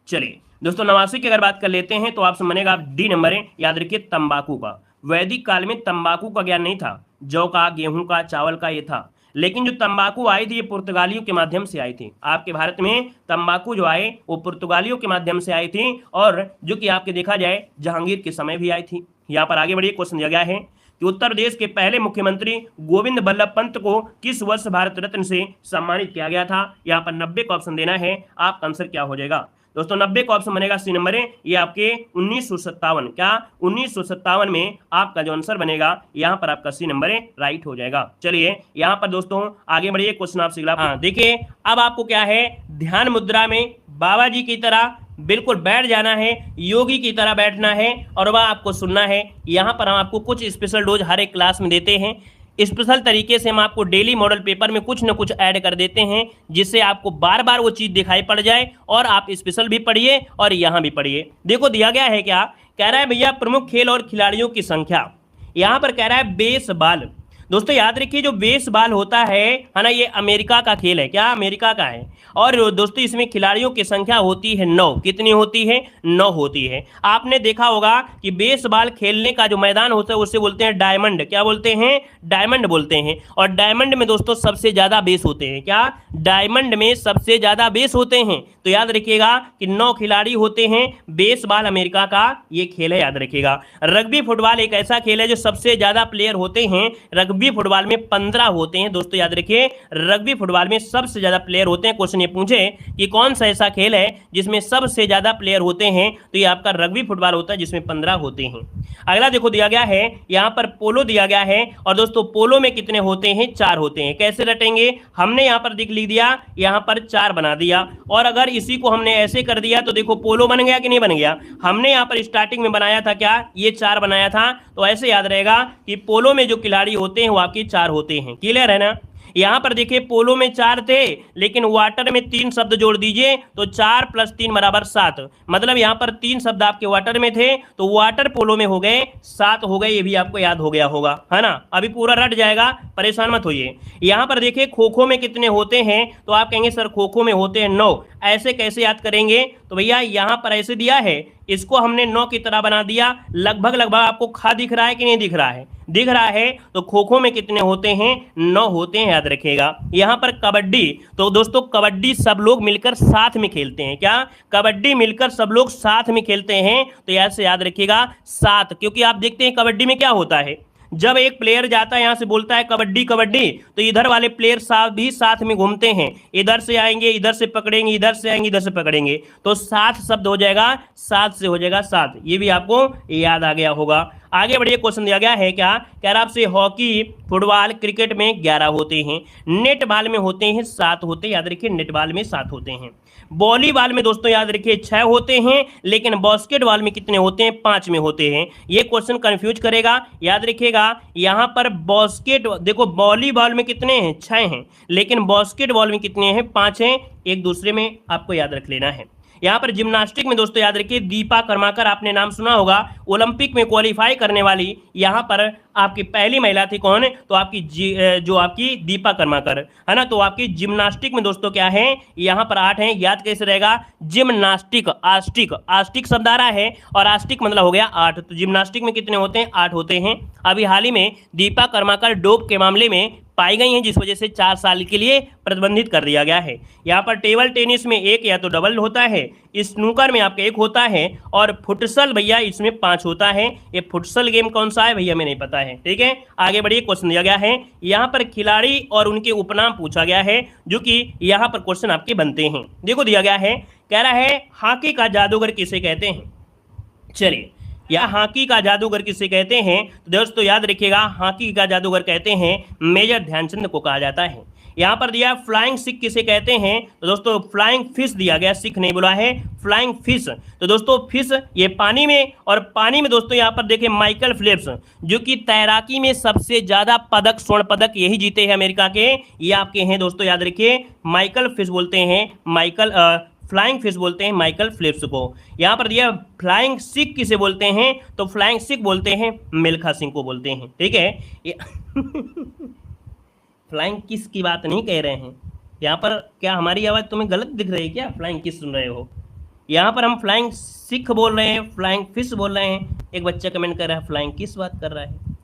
चलिए दोस्तों 89 की अगर बात कर लेते हैं तो आपसे बनेगा डी नंबर है, याद रखिए तंबाकू का। वैदिक काल में तंबाकू का ज्ञान नहीं था, जौ का, गेहूं का, चावल का ये था। लेकिन जो तंबाकू आई थी ये पुर्तगालियों के माध्यम से आई थी। आपके भारत में तंबाकू जो आए वो पुर्तगालियों के माध्यम से आई थी, और जो कि आपके देखा जाए जहांगीर के समय भी आई थी। यहाँ पर आगे बढ़िए, क्वेश्चन दिया गया है कि उत्तर प्रदेश के पहले मुख्यमंत्री गोविंद बल्लभ पंत को किस वर्ष भारत रत्न से सम्मानित किया गया था। यहाँ पर 90 का ऑप्शन देना है, आपका आंसर क्या हो जाएगा दोस्तों। 90 का ऑप्शन बनेगा सी नंबर है, ये आपके 1957, क्या 1957 में आपका जो आंसर बनेगा यहाँ पर आपका सी नंबर है, राइट हो जाएगा। चलिए यहाँ पर दोस्तों आगे बढ़िए, क्वेश्चन आपसे देखिए अब आपको क्या है, ध्यान मुद्रा में बाबा जी की तरह बिल्कुल बैठ जाना है, योगी की तरह बैठना है और वह आपको सुनना है। यहाँ पर हम आपको कुछ स्पेशल डोज हर एक क्लास में देते हैं। स्पेशल तरीके से हम आपको डेली मॉडल पेपर में कुछ न कुछ ऐड कर देते हैं, जिससे आपको बार बार वो चीज़ दिखाई पड़ जाए और आप स्पेशल भी पढ़िए और यहाँ भी पढ़िए। देखो दिया गया है क्या, कह रहा है भैया प्रमुख खेल और खिलाड़ियों की संख्या। यहाँ पर कह रहा है बेसबॉल। दोस्तों याद रखिए जो बेसबॉल होता है ना, ये अमेरिका का खेल है, क्या अमेरिका का है। और दोस्तों इसमें खिलाड़ियों की संख्या होती है 9। कितनी होती है, 9 होती है। आपने देखा होगा कि बेसबॉल खेलने का जो मैदान होता है उसे बोलते हैं डायमंड। क्या बोलते हैं, डायमंड बोलते हैं। और डायमंड में दोस्तों सबसे ज्यादा बेस होते हैं, क्या डायमंड में सबसे ज्यादा बेस होते हैं। तो याद रखिएगा कि 9 खिलाड़ी होते हैं। बेसबॉल अमेरिका का ये खेल है, याद रखिएगा। रग्बी फुटबॉल एक ऐसा खेल है जो सबसे ज्यादा प्लेयर होते हैं। रग्बी फुटबॉल में 15 होते हैं दोस्तों, याद रखिए रग्बी फुटबॉल में सबसे ज्यादा प्लेयर होते हैं। क्वेश्चन ये पूछे कि कौन सा ऐसा खेल है जिसमें सबसे ज्यादा प्लेयर होते हैं, तो ये आपका रग्बी फुटबॉल होता है जिसमें 15 होते हैं। अगला देखो दिया गया है, यहाँ पर पोलो दिया गया है और दोस्तों पोलो में कितने होते हैं, 4 होते हैं। कैसे रटेंगे, हमने यहाँ पर लिख दिया, यहाँ पर 4 बना दिया। और अगर इसी को हमने ऐसे कर दिया तो देखो पोलो बन गया कि नहीं बन गया। हमने यहाँ पर स्टार्टिंग में बनाया था क्या, ये 4 बनाया था, तो ऐसे याद रहेगा कि पोलो में जो खिलाड़ी होते हैं वो आपके 4 होते हैं। क्लियर है ना। यहां पर देखिए पोलो में 4 थे, लेकिन वाटर में 3 शब्द जोड़ दीजिए तो 4 + 3 = 7। मतलब यहां पर 3 शब्द आपके वाटर में थे, तो वाटर पोलो में हो गए 7 हो गए। ये भी आपको याद हो गया होगा, है ना। अभी पूरा रट जाएगा, परेशान मत होइए। यहां पर देखिए खो खो में कितने होते हैं, तो आप कहेंगे सर खो खो में होते हैं 9। ऐसे कैसे याद करेंगे, तो भैया यहां पर ऐसे दिया है, इसको हमने 9 की तरह बना दिया। लगभग आपको खा दिख रहा है कि नहीं दिख रहा है, दिख रहा है। तो खो खो में कितने होते हैं, 9 होते हैं, याद रखिएगा। यहां पर कबड्डी, तो दोस्तों कबड्डी सब लोग मिलकर साथ में खेलते हैं। क्या कबड्डी मिलकर सब लोग साथ में खेलते हैं, तो ऐसे याद रखिएगा 7। क्योंकि आप देखते हैं कबड्डी में क्या होता है, जब एक प्लेयर जाता है यहां से बोलता है कबड्डी कबड्डी, तो इधर वाले प्लेयर भी साथ में घूमते हैं। इधर से आएंगे, इधर से पकड़ेंगे, इधर से आएंगे, इधर से पकड़ेंगे, तो 7 शब्द हो जाएगा, 7 से हो जाएगा 7। ये भी आपको याद आ गया होगा। आगे बढ़िए, क्वेश्चन दिया गया है क्या, कह रहा आपसे हॉकी, फुटबॉल, क्रिकेट में 11 होते हैं, नेटबॉल में होते हैं 7 होते हैं। याद रखिए नेटबॉल में 7 होते हैं। वॉलीबॉल में दोस्तों याद रखिए 6 होते हैं, लेकिन बास्केटबॉल में कितने होते हैं, 5 में होते हैं। ये क्वेश्चन कंफ्यूज करेगा, याद रखिएगा। यहां पर बास्केट देखो वॉलीबॉल में कितने हैं, 6 हैं, लेकिन बास्केटबॉल में कितने हैं, 5 हैं। एक दूसरे में आपको याद रख लेना है। यहाँ पर जिम्नास्टिक में दोस्तों याद रखिए दीपा कर्माकर, आपने नाम सुना होगा, ओलंपिक में क्वालिफाई करने वाली यहाँ पर आपकी पहली महिला थी। कौन, तो आपकी जो आपकी दीपा कर्माकर, है ना। तो आपकी जिम्नास्टिक में दोस्तों क्या है, यहाँ पर 8 हैं। याद कैसे रहेगा, जिम्नास्टिक, आस्टिक, आस्टिक शब्द आ रहा है और आस्टिक मतलब हो गया 8। तो जिम्नास्टिक में कितने होते हैं, 8 होते हैं। अभी हाल ही में दीपा कर्माकर डोप के मामले में पाई गई हैं, जिस वजह से 4 साल के लिए प्रतिबंधित कर दिया गया है। यहाँ पर टेबल टेनिस में 1 या तो डबल होता है, स्नूकर में आपका 1 होता है, और फुटसल भैया इसमें 5 होता है। ये फुटसल गेम कौन सा है भैया, हमें नहीं पता है। ठीक है, आगे बढ़िए, क्वेश्चन दिया गया है। यहाँ पर खिलाड़ी और उनके उपनाम पूछा गया है, जो कि यहाँ पर क्वेश्चन आपके बनते हैं। देखो दिया गया है, कह रहा है हॉकी का जादूगर किसे कहते हैं। चलिए या हॉकी का जादूगर किसे कहते हैं? तो दोस्तों याद रखिएगा, हॉकी का जादूगर कहते हैं मेजर ध्यानचंद को कहा जाता है। यहाँ पर दिया फ्लाइंग सिख किसे कहते हैं? तो दोस्तों फ्लाइंग फिश दिया गया, सिख नहीं बोला है, फ्लाइंग फिश। तो दोस्तों फिश ये पानी में, और पानी में दोस्तों यहाँ पर देखिए माइकल फेल्प्स, जो कि तैराकी में सबसे ज्यादा पदक, स्वर्ण पदक यही जीते हैं अमेरिका के, ये आपके हैं दोस्तों, याद रखिए माइकल फिश बोलते हैं, माइकल फ्लाइंग फिश बोलते हैं माइकल फेल्प्स को। यहाँ पर दिया फ्लाइंग सिख किसे बोलते हैं? तो फ्लाइंग सिख बोलते हैं मिल्खा सिंह को बोलते हैं, ठीक है। फ्लाइंग किस की बात नहीं कह रहे हैं यहाँ पर। क्या हमारी आवाज़ तुम्हें गलत दिख रही है क्या? फ्लाइंग किस सुन रहे हो? यहाँ पर हम फ्लाइंग सिख बोल रहे हैं, फ्लाइंग फिश बोल रहे हैं। एक बच्चा कमेंट कर रहा है फ्लाइंग किस बात कर रहा है।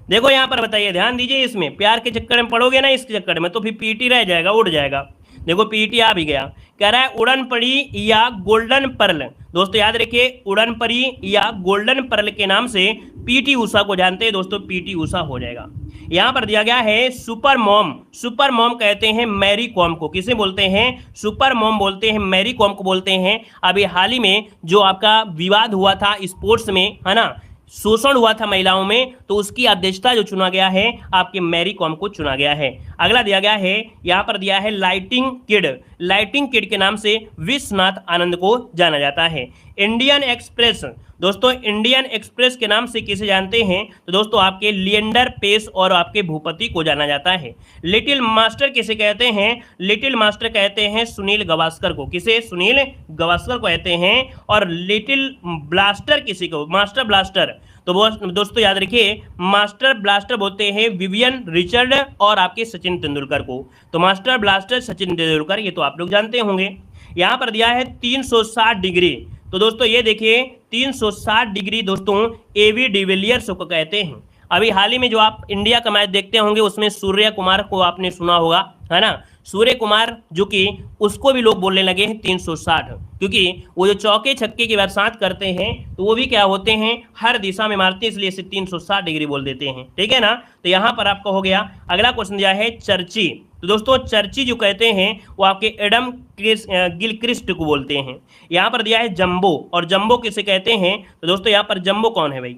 देखो यहाँ पर बताइए, ध्यान दीजिए, इसमें प्यार के चक्कर में पड़ोगे ना, इसके चक्कर में तो फिर पीटी रह जाएगा, उड़ जाएगा। देखो पीटी आ भी गया, कह रहा है उड़न पड़ी या गोल्डन पर्ल। दोस्तों याद रखिए, उड़न पड़ी या गोल्डन पर्ल के नाम से पीटी उषा को जानते हैं दोस्तों, पीटी उषा हो जाएगा। यहाँ पर दिया गया है सुपर मॉम। सुपर मॉम कहते हैं मैरी कॉम को। किसे बोलते हैं? सुपर मॉम बोलते हैं, मैरी कॉम को बोलते हैं। अभी हाल ही में जो आपका विवाद हुआ था स्पोर्ट्स में, है ना, शोषण हुआ था महिलाओं में, तो उसकी अध्यक्षता जो चुना गया है आपके मैरी कॉम को चुना गया है। अगला दिया गया है, यहाँ पर दिया है लाइटिंग किड। लाइटिंग किड के नाम से विश्वनाथ आनंद को जाना जाता है। इंडियन एक्सप्रेस, दोस्तों इंडियन एक्सप्रेस के नाम से किसे जानते हैं? तो दोस्तों आपके लिएंडर पेस और आपके भूपति को जाना जाता है। लिटिल मास्टर किसे कहते हैं? लिटिल मास्टर कहते हैं सुनील गावस्कर को। किसे? सुनील गावस्कर को कहते हैं। और लिटिल ब्लास्टर किसी को? मास्टर ब्लास्टर, तो दोस्तों याद रखिए मास्टर ब्लास्टर बोलते हैं विवियन रिचर्ड और आपके सचिन तेंदुलकर को। तो मास्टर ब्लास्टर सचिन तेंदुलकर, ये तो आप लोग जानते होंगे। यहाँ पर दिया है 360 डिग्री। तो दोस्तों ये देखिए 360 डिग्री दोस्तों एवी डिविलियर्स को कहते हैं। अभी हाल ही में जो आप इंडिया का मैच देखते होंगे उसमें सूर्य कुमार को आपने सुना होगा, है ना, सूर्य कुमार, जो कि उसको भी लोग बोलने लगे हैं 360, क्योंकि वो जो चौके छक्के की बरसात करते हैं तो वो भी क्या होते हैं, हर दिशा में मारते हैं, इसलिए इसे 360 डिग्री बोल देते हैं, ठीक है ना। तो यहाँ पर आपका हो गया। अगला क्वेश्चन दिया है चर्ची। तो दोस्तों चर्ची जो कहते हैं वो आपके एडम गिलक्रिस्ट को बोलते हैं। यहाँ पर दिया है जंबो, और जंबो किसे कहते हैं? तो दोस्तों यहाँ पर जंबो कौन है भाई?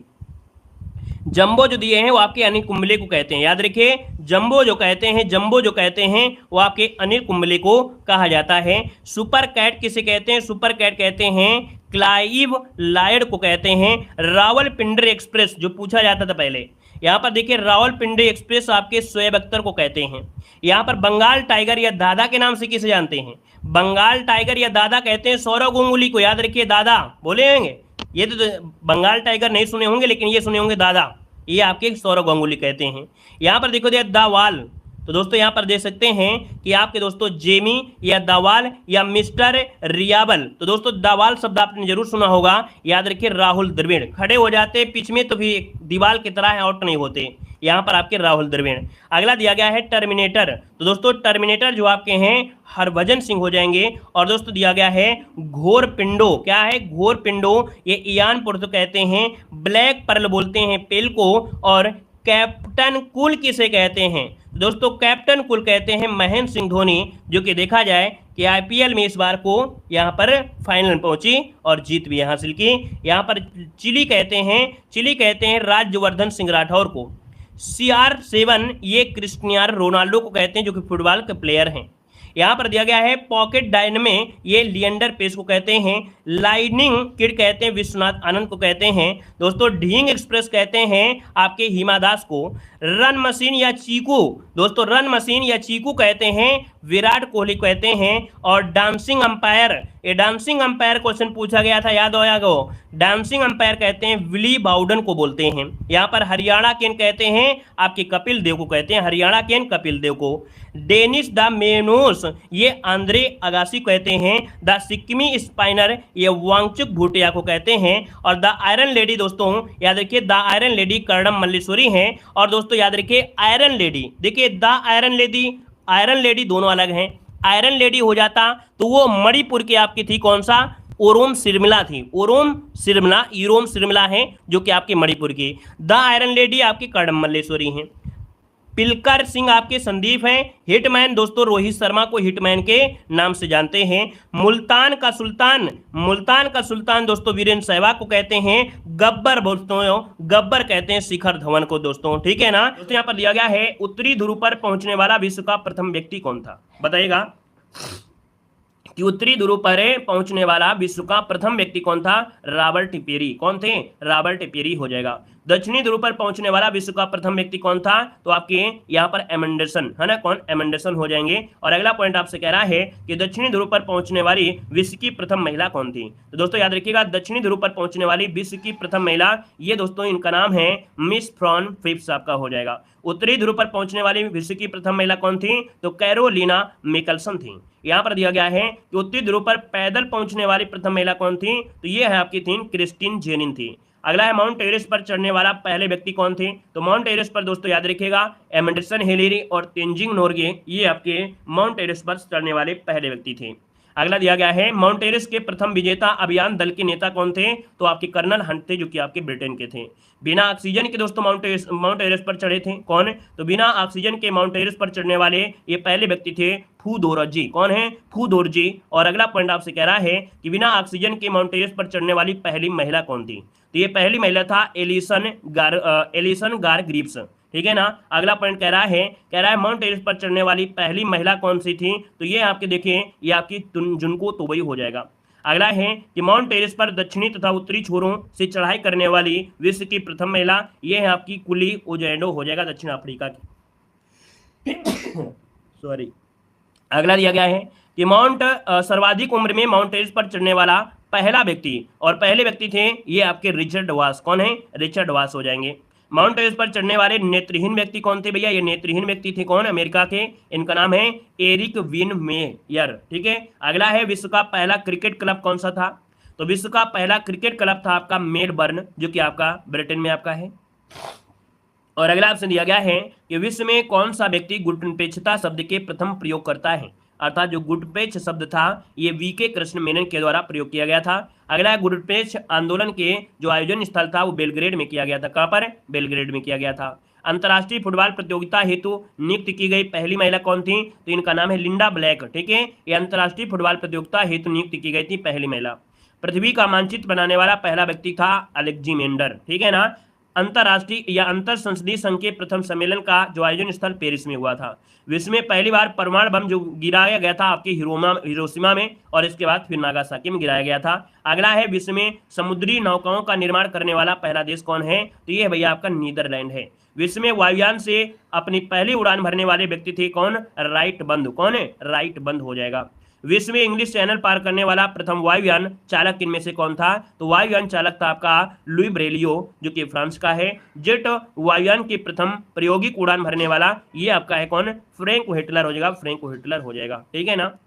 जंबो जो दिए हैं वो आपके अनिल कुंबले को कहते हैं। याद रखिए जंबो जो कहते हैं, जंबो जो कहते हैं वो आपके अनिल कुंबले को कहा जाता है। सुपर कैट किसे कहते हैं? सुपर कैट कहते हैं क्लाइव लायड को कहते हैं। रावलपिंडी एक्सप्रेस जो पूछा जाता था पहले, यहाँ पर देखिए रावलपिंडी एक्सप्रेस आपके शोएब अख्तर को कहते हैं। यहाँ पर बंगाल टाइगर या दादा के नाम से किसे जानते हैं? बंगाल टाइगर या दादा कहते हैं सौरव गांगुली को। याद रखिए दादा बोले होंगे, ये तो बंगाल टाइगर नहीं सुने होंगे लेकिन ये सुने होंगे दादा, ये आपके सौरव गांगुली कहते हैं। यहाँ पर देखो द वाल, तो दोस्तों यहाँ पर देख सकते हैं कि आपके दोस्तों जेमी या दवाल या मिस्टर रियाबल। तो दोस्तों दवाल शब्द आपने जरूर सुना होगा। याद रखिए राहुल द्रविड़ खड़े हो जाते पिच में तो भी दीवार की तरह आउट नहीं होते, यहाँ पर आपके राहुल द्रविड़। अगला दिया गया है टर्मिनेटर। तो दोस्तों टर्मिनेटर जो आपके हैं हरभजन सिंह हो जाएंगे। और दोस्तों दिया गया है घोर पिंडो। क्या है? घोर पिंडो, ये इयान पोर्तो कहते हैं। ब्लैक पर्ल बोलते हैं पेल को। और कैप्टन कूल किसे कहते हैं? दोस्तों कैप्टन कूल कहते हैं महेंद्र सिंह धोनी, जो कि देखा जाए कि आईपीएल में इस बार को यहाँ पर फाइनल में पहुंची और जीत भी हासिल की। यहाँ पर चिली कहते हैं राज्यवर्धन सिंह राठौर को। CR7 ये क्रिस्टियानो रोनाल्डो को कहते हैं, जो कि फुटबॉल के प्लेयर हैं। यहाँ पर दिया गया है पॉकेट डायनमे, ये लिएंडर पेस को कहते हैं। लाइनिंग किड कहते हैं विश्वनाथ आनंद को कहते हैं। दोस्तों ढींग एक्सप्रेस कहते हैं आपके हिमा दास को। रन मशीन या चीकू, दोस्तों रन मशीन या चीकू कहते हैं विराट कोहली कहते हैं। और डांसिंग अंपायर, ये डांसिंग अंपायर क्वेश्चन पूछा गया था, याद होया गो, डांसिंग अंपायर कहते हैं विली बाउडन को बोलते हैं। यहाँ पर हरियाणा केन कहते हैं आपके कपिल देव को कहते हैं, हरियाणा केन कपिल देव को। डेनिस द मेनोस ये आंद्रे अगासी कहते हैं। द सिक्किमी स्पाइनर ये वांगचुक भूटिया को कहते हैं। और द आयरन लेडी, दोस्तों याद रखिए the iron lady Karnam Malleswari हैं। और दोस्तों याद रखिए आयरन लेडी, देखिए द आयरन लेडी दोनों अलग हैं। आयरन लेडी हो जाता तो वो मणिपुर की आपकी थी, कौन सा? ओरोम सिरमिला थी। ओरोम सिरमिला है जो कि आपके मणिपुर की। द आयरन लेडी आपकी कर्णम मल्लेश्वरी हैं। पिलकर सिंह आपके संदीप हैं। हिटमैन दोस्तों रोहित शर्मा को हिटमैन के नाम से जानते हैं। मुल्तान का सुल्तान दोस्तों वीरेंद्र सहवाग को कहते हैं। गब्बर दोस्तों, गब्बर कहते हैं शिखर धवन को दोस्तों, ठीक है ना। दोस्तों यहाँ पर दिया गया है उत्तरी ध्रुव पर पहुंचने वाला विश्व का प्रथम व्यक्ति कौन था, बताइएगा कि उत्तरी ध्रुव पर पहुंचने वाला विश्व का प्रथम व्यक्ति कौन था। Robert Peary. कौन थे, रॉबर्ट पेरी हो जाएगा। दक्षिणी ध्रुव पर पहुंचने वाला विश्व का प्रथम व्यक्ति कौन था, तो आपके यहाँ पर एमंडरसन है ना, कौन, एमंडरसन हो जाएंगे। और अगला पॉइंट आपसे कह रहा है कि दक्षिणी ध्रुव पर पहुंचने वाली विश्व की प्रथम महिला कौन थी। तो दोस्तों याद रखिएगा दक्षिणी ध्रुव पर पहुंचने वाली विश्व की प्रथम महिला, ये दोस्तों इनका नाम है मिस फ्रॉन फिप्स आपका हो जाएगा। उत्तरी ध्रुव पर पहुंचने वाली विश्व की प्रथम महिला कौन थी, तो कैरोलिना मिकलसन थी। यहां पर दिया गया है कि उत्तरी ध्रुव पर पैदल पहुंचने वाली प्रथम महिला कौन थी, तो ये है आपकी थी क्रिस्टीन जेनिन थी। अगला है माउंट एवरेस्ट पर चढ़ने वाला पहले व्यक्ति कौन थे, तो माउंट एवरेस्ट पर दोस्तों याद रखिएगा एमंडरसन हिलेरी और तेंजिंग नोर्गे, ये आपके माउंट एवरेस्ट पर चढ़ने वाले पहले व्यक्ति थे। अगला दिया गया है माउंट एवरेस्ट के प्रथम विजेता अभियान दल के नेता कौन थे, तो आपके कर्नल हंट थे, जो कि आपके ब्रिटेन के थे। बिना ऑक्सीजन के दोस्तों माउंट एवरेस्ट पर चढ़े थे, कौन, तो बिना ऑक्सीजन के माउंट एवरेस्ट पर चढ़ने वाले ये पहले व्यक्ति थे फू दोरजी। कौन है, फू दोरजी। और अगला पॉइंट आपसे कह रहा है कि बिना ऑक्सीजन के माउंट एवरेस्ट पर चढ़ने वाली पहली महिला कौन थी, तो ये पहली महिला था एलिसन गार ग्रिप्स, ठीक है ना। अगला पॉइंट कह रहा है माउंट एवरेस्ट पर चढ़ने वाली पहली महिला कौन सी थी, तो ये आपके देखिए ये आपकी जुनको तोबई हो जाएगा। अगला है कि माउंट एवरेस्ट पर दक्षिणी तथा उत्तरी छोरों से चढ़ाई करने वाली विश्व की प्रथम महिला, ये है आपकी कुली ओजेंडो हो जाएगा, दक्षिण अफ्रीका की सॉरी। अगला दिया गया है कि सर्वाधिक उम्र में माउंट एवरेस्ट पर चढ़ने वाला पहला व्यक्ति, और पहले व्यक्ति थे ये आपके रिचर्ड वास। कौन है, रिचर्ड वास हो जाएंगे। माउंट एवरेस्ट पर चढ़ने वाले नेत्रहीन व्यक्ति कौन थे भैया, ये नेत्रहीन व्यक्ति थे कौन, अमेरिका के, इनका नाम है एरिक विन मेयर, ठीक है। अगला है विश्व का पहला क्रिकेट क्लब कौन सा था, तो विश्व का पहला क्रिकेट क्लब था आपका मेलबर्न, जो कि आपका ब्रिटेन में आपका है। और अगला ऑप्शन दिया गया है कि विश्व में कौन सा व्यक्ति गुटनिरपेक्षता शब्द के प्रथम प्रयोग करता है, अर्थात जो गुटनिरपेक्ष शब्द था ये वीके कृष्ण मेनन के द्वारा प्रयोग किया गया था। अगला गुटनिरपेक्ष आंदोलन के जो आयोजन स्थल था वो बेलग्रेड में किया गया था। कहां पर, बेलग्रेड में किया गया था। अंतर्राष्ट्रीय फुटबॉल प्रतियोगिता हेतु नियुक्त की गई पहली महिला कौन थी, तो इनका नाम है लिंडा ब्लैक, ठीक है। ये अंतर्राष्ट्रीय फुटबॉल प्रतियोगिता हेतु नियुक्त की गई थी पहली महिला। पृथ्वी का मानचित्र बनाने वाला पहला व्यक्ति था अलेक्जेंडर, ठीक है ना। अंतर्राष्ट्रीय या अंतर संसदीय संघ के प्रथम सम्मेलन का जो आयोजन स्थल पेरिस में हुआ था। विश्व में पहली बार परमाणु बम जो गिराया गया था आपके हिरोशिमा में, और इसके बाद फिर नागासाकी में गिराया गया था। अगला है विश्व में समुद्री नौकाओं का निर्माण करने वाला पहला देश कौन है, तो ये भैया आपका नीदरलैंड है। विश्व में वायुयान से अपनी पहली उड़ान भरने वाले व्यक्ति थे कौन, राइट बंद। कौन है, राइट बंद हो जाएगा। विश्व में इंग्लिश चैनल पार करने वाला प्रथम वायुयान चालक इनमें से कौन था, तो वायुयान चालक था आपका लुई ब्रेलियो, जो कि फ्रांस का है। जेट वायुयान की प्रथम प्रायोगिक उड़ान भरने वाला ये आपका है कौन, फ्रैंक व्हिटलर हो जाएगा, फ्रैंक व्हिटलर हो जाएगा, ठीक है ना।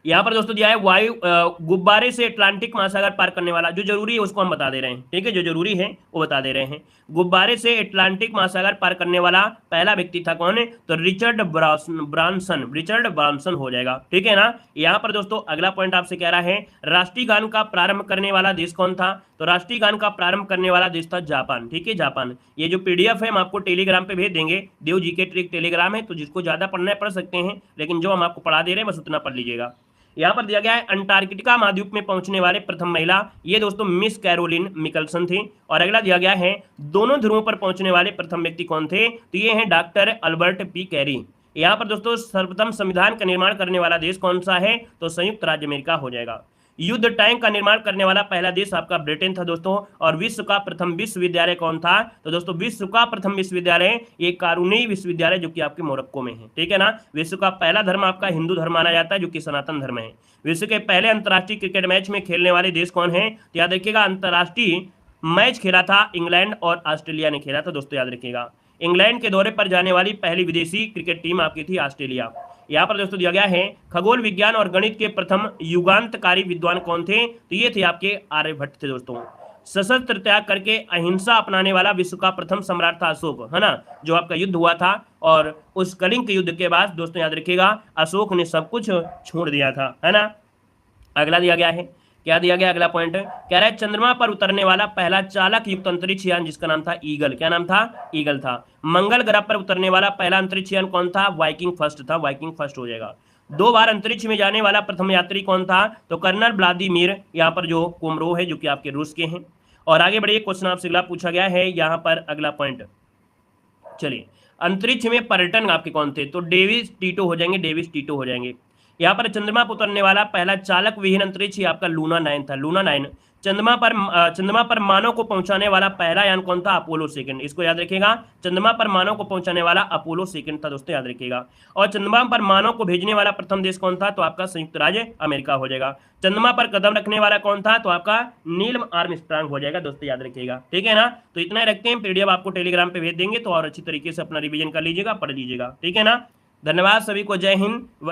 यहाँ पर दोस्तों दिया है वायु गुब्बारे से अटलांटिक महासागर पार करने वाला, जो जरूरी है उसको हम बता दे रहे हैं, ठीक है, जो जरूरी है वो बता दे रहे हैं। गुब्बारे से अटलांटिक महासागर पार करने वाला पहला व्यक्ति था कौन है, तो रिचर्ड ब्रांसन हो जाएगा, ठीक है ना। यहाँ पर दोस्तों अगला पॉइंट आपसे कह रहा है राष्ट्रीय गान का प्रारंभ करने वाला देश कौन था, तो राष्ट्रीय गान का प्रारंभ करने वाला देश था जापान, ठीक है, जापान। ये जो पीडीएफ है हम आपको टेलीग्राम पे भेज देंगे, देव जी के ट्रिक टेलीग्राम है, तो जिसको ज्यादा पढ़ना है पढ़ सकते हैं, लेकिन जो हम आपको पढ़ा दे रहे हैं बस उतना पढ़ लीजिएगा। यहाँ पर दिया गया है अंटार्कटिका महाद्वीप में पहुंचने वाले प्रथम महिला, ये दोस्तों मिस कैरोलिन मिकलसन थी। और अगला दिया गया है दोनों ध्रुवों पर पहुंचने वाले प्रथम व्यक्ति कौन थे, तो ये हैं डॉक्टर अल्बर्ट पी कैरी। यहाँ पर दोस्तों सर्वप्रथम संविधान का निर्माण करने वाला देश कौन सा है, तो संयुक्त राज्य अमेरिका हो जाएगा। युद्ध टैंक का निर्माण करने वाला पहला देश आपका ब्रिटेन था दोस्तों। और विश्व का प्रथम विश्वविद्यालय कौन था, तो दोस्तों विश्व का प्रथम विश्वविद्यालय ये कारूनी विश्वविद्यालय, जो कि आपके मोरक्को में है, ठीक है ना। विश्व का पहला धर्म आपका हिंदू धर्म माना जाता है, जो कि सनातन धर्म है। विश्व के पहले अंतर्राष्ट्रीय क्रिकेट मैच में खेलने वाले देश कौन है, तो याद रखिएगा अंतर्राष्ट्रीय मैच खेला था इंग्लैंड और ऑस्ट्रेलिया ने खेला था दोस्तों, याद रखिएगा। इंग्लैंड के दौरे पर जाने वाली पहली विदेशी क्रिकेट टीम आपकी थी ऑस्ट्रेलिया। यहाँ पर दोस्तों दिया गया है खगोल विज्ञान और गणित के प्रथम युगांतकारी विद्वान कौन थे, तो ये थे आपके आर्यभट्ट थे दोस्तों। सशस्त्र त्याग करके अहिंसा अपनाने वाला विश्व का प्रथम सम्राट था अशोक, है ना, जो आपका युद्ध हुआ था। और उस कलिंग के युद्ध के बाद दोस्तों याद रखिएगा अशोक ने सब कुछ छोड़ दिया था, है ना। अगला दिया गया है क्या दिया गया अगला पॉइंट, कह रहा है चंद्रमा पर उतरने वाला पहला चालक युक्त अंतरिक्ष यान जिसका नाम था ईगल, क्या नाम था, ईगल था। मंगल ग्रह पर उतरने वाला पहला अंतरिक्ष यान कौन था, वाइकिंग फर्स्ट था, वाइकिंग फर्स्ट हो जाएगा। 2 बार अंतरिक्ष में जाने वाला प्रथम यात्री कौन था, तो कर्नल व्लादिमीर यहाँ पर जो कोमरो है, जो कि आपके रूस के हैं। और आगे बढ़िए, क्वेश्चन आपसे अगला पूछा गया है यहाँ पर अगला पॉइंट। चलिए, अंतरिक्ष में पर्यटन आपके कौन थे, तो डेविस टीटो हो जाएंगे, डेविस टीटो हो जाएंगे। यहाँ पर चंद्रमा पर उतरने वाला पहला चालक विहीन अंतरिक्ष आपका लूना 9 था, लूना 9। चंद्रमा पर मानव को पहुंचाने वाला पहला यान कौन था, अपोलो 2, इसको याद रखिएगा। चंद्रमा पर मानव को पहुंचाने वाला अपोलो 2 था दोस्तों, याद रखिएगा। और चंद्रमा पर मानव को भेजने वाला प्रथम देश कौन था, तो आपका संयुक्त राज्य अमेरिका हो जाएगा। चंद्रमा पर कदम रखने वाला कौन था, तो आपका नील आर्मस्ट्रांग हो जाएगा दोस्तों, याद रखिएगा, ठीक है ना। तो इतना ही रखते हैं, पीडीएफ आपको टेलीग्राम पे भेज देंगे, तो और अच्छी तरीके से अपना रिवीजन कर लीजिएगा, पढ़ लीजिएगा, ठीक है ना। धन्यवाद सभी को, जय हिंद।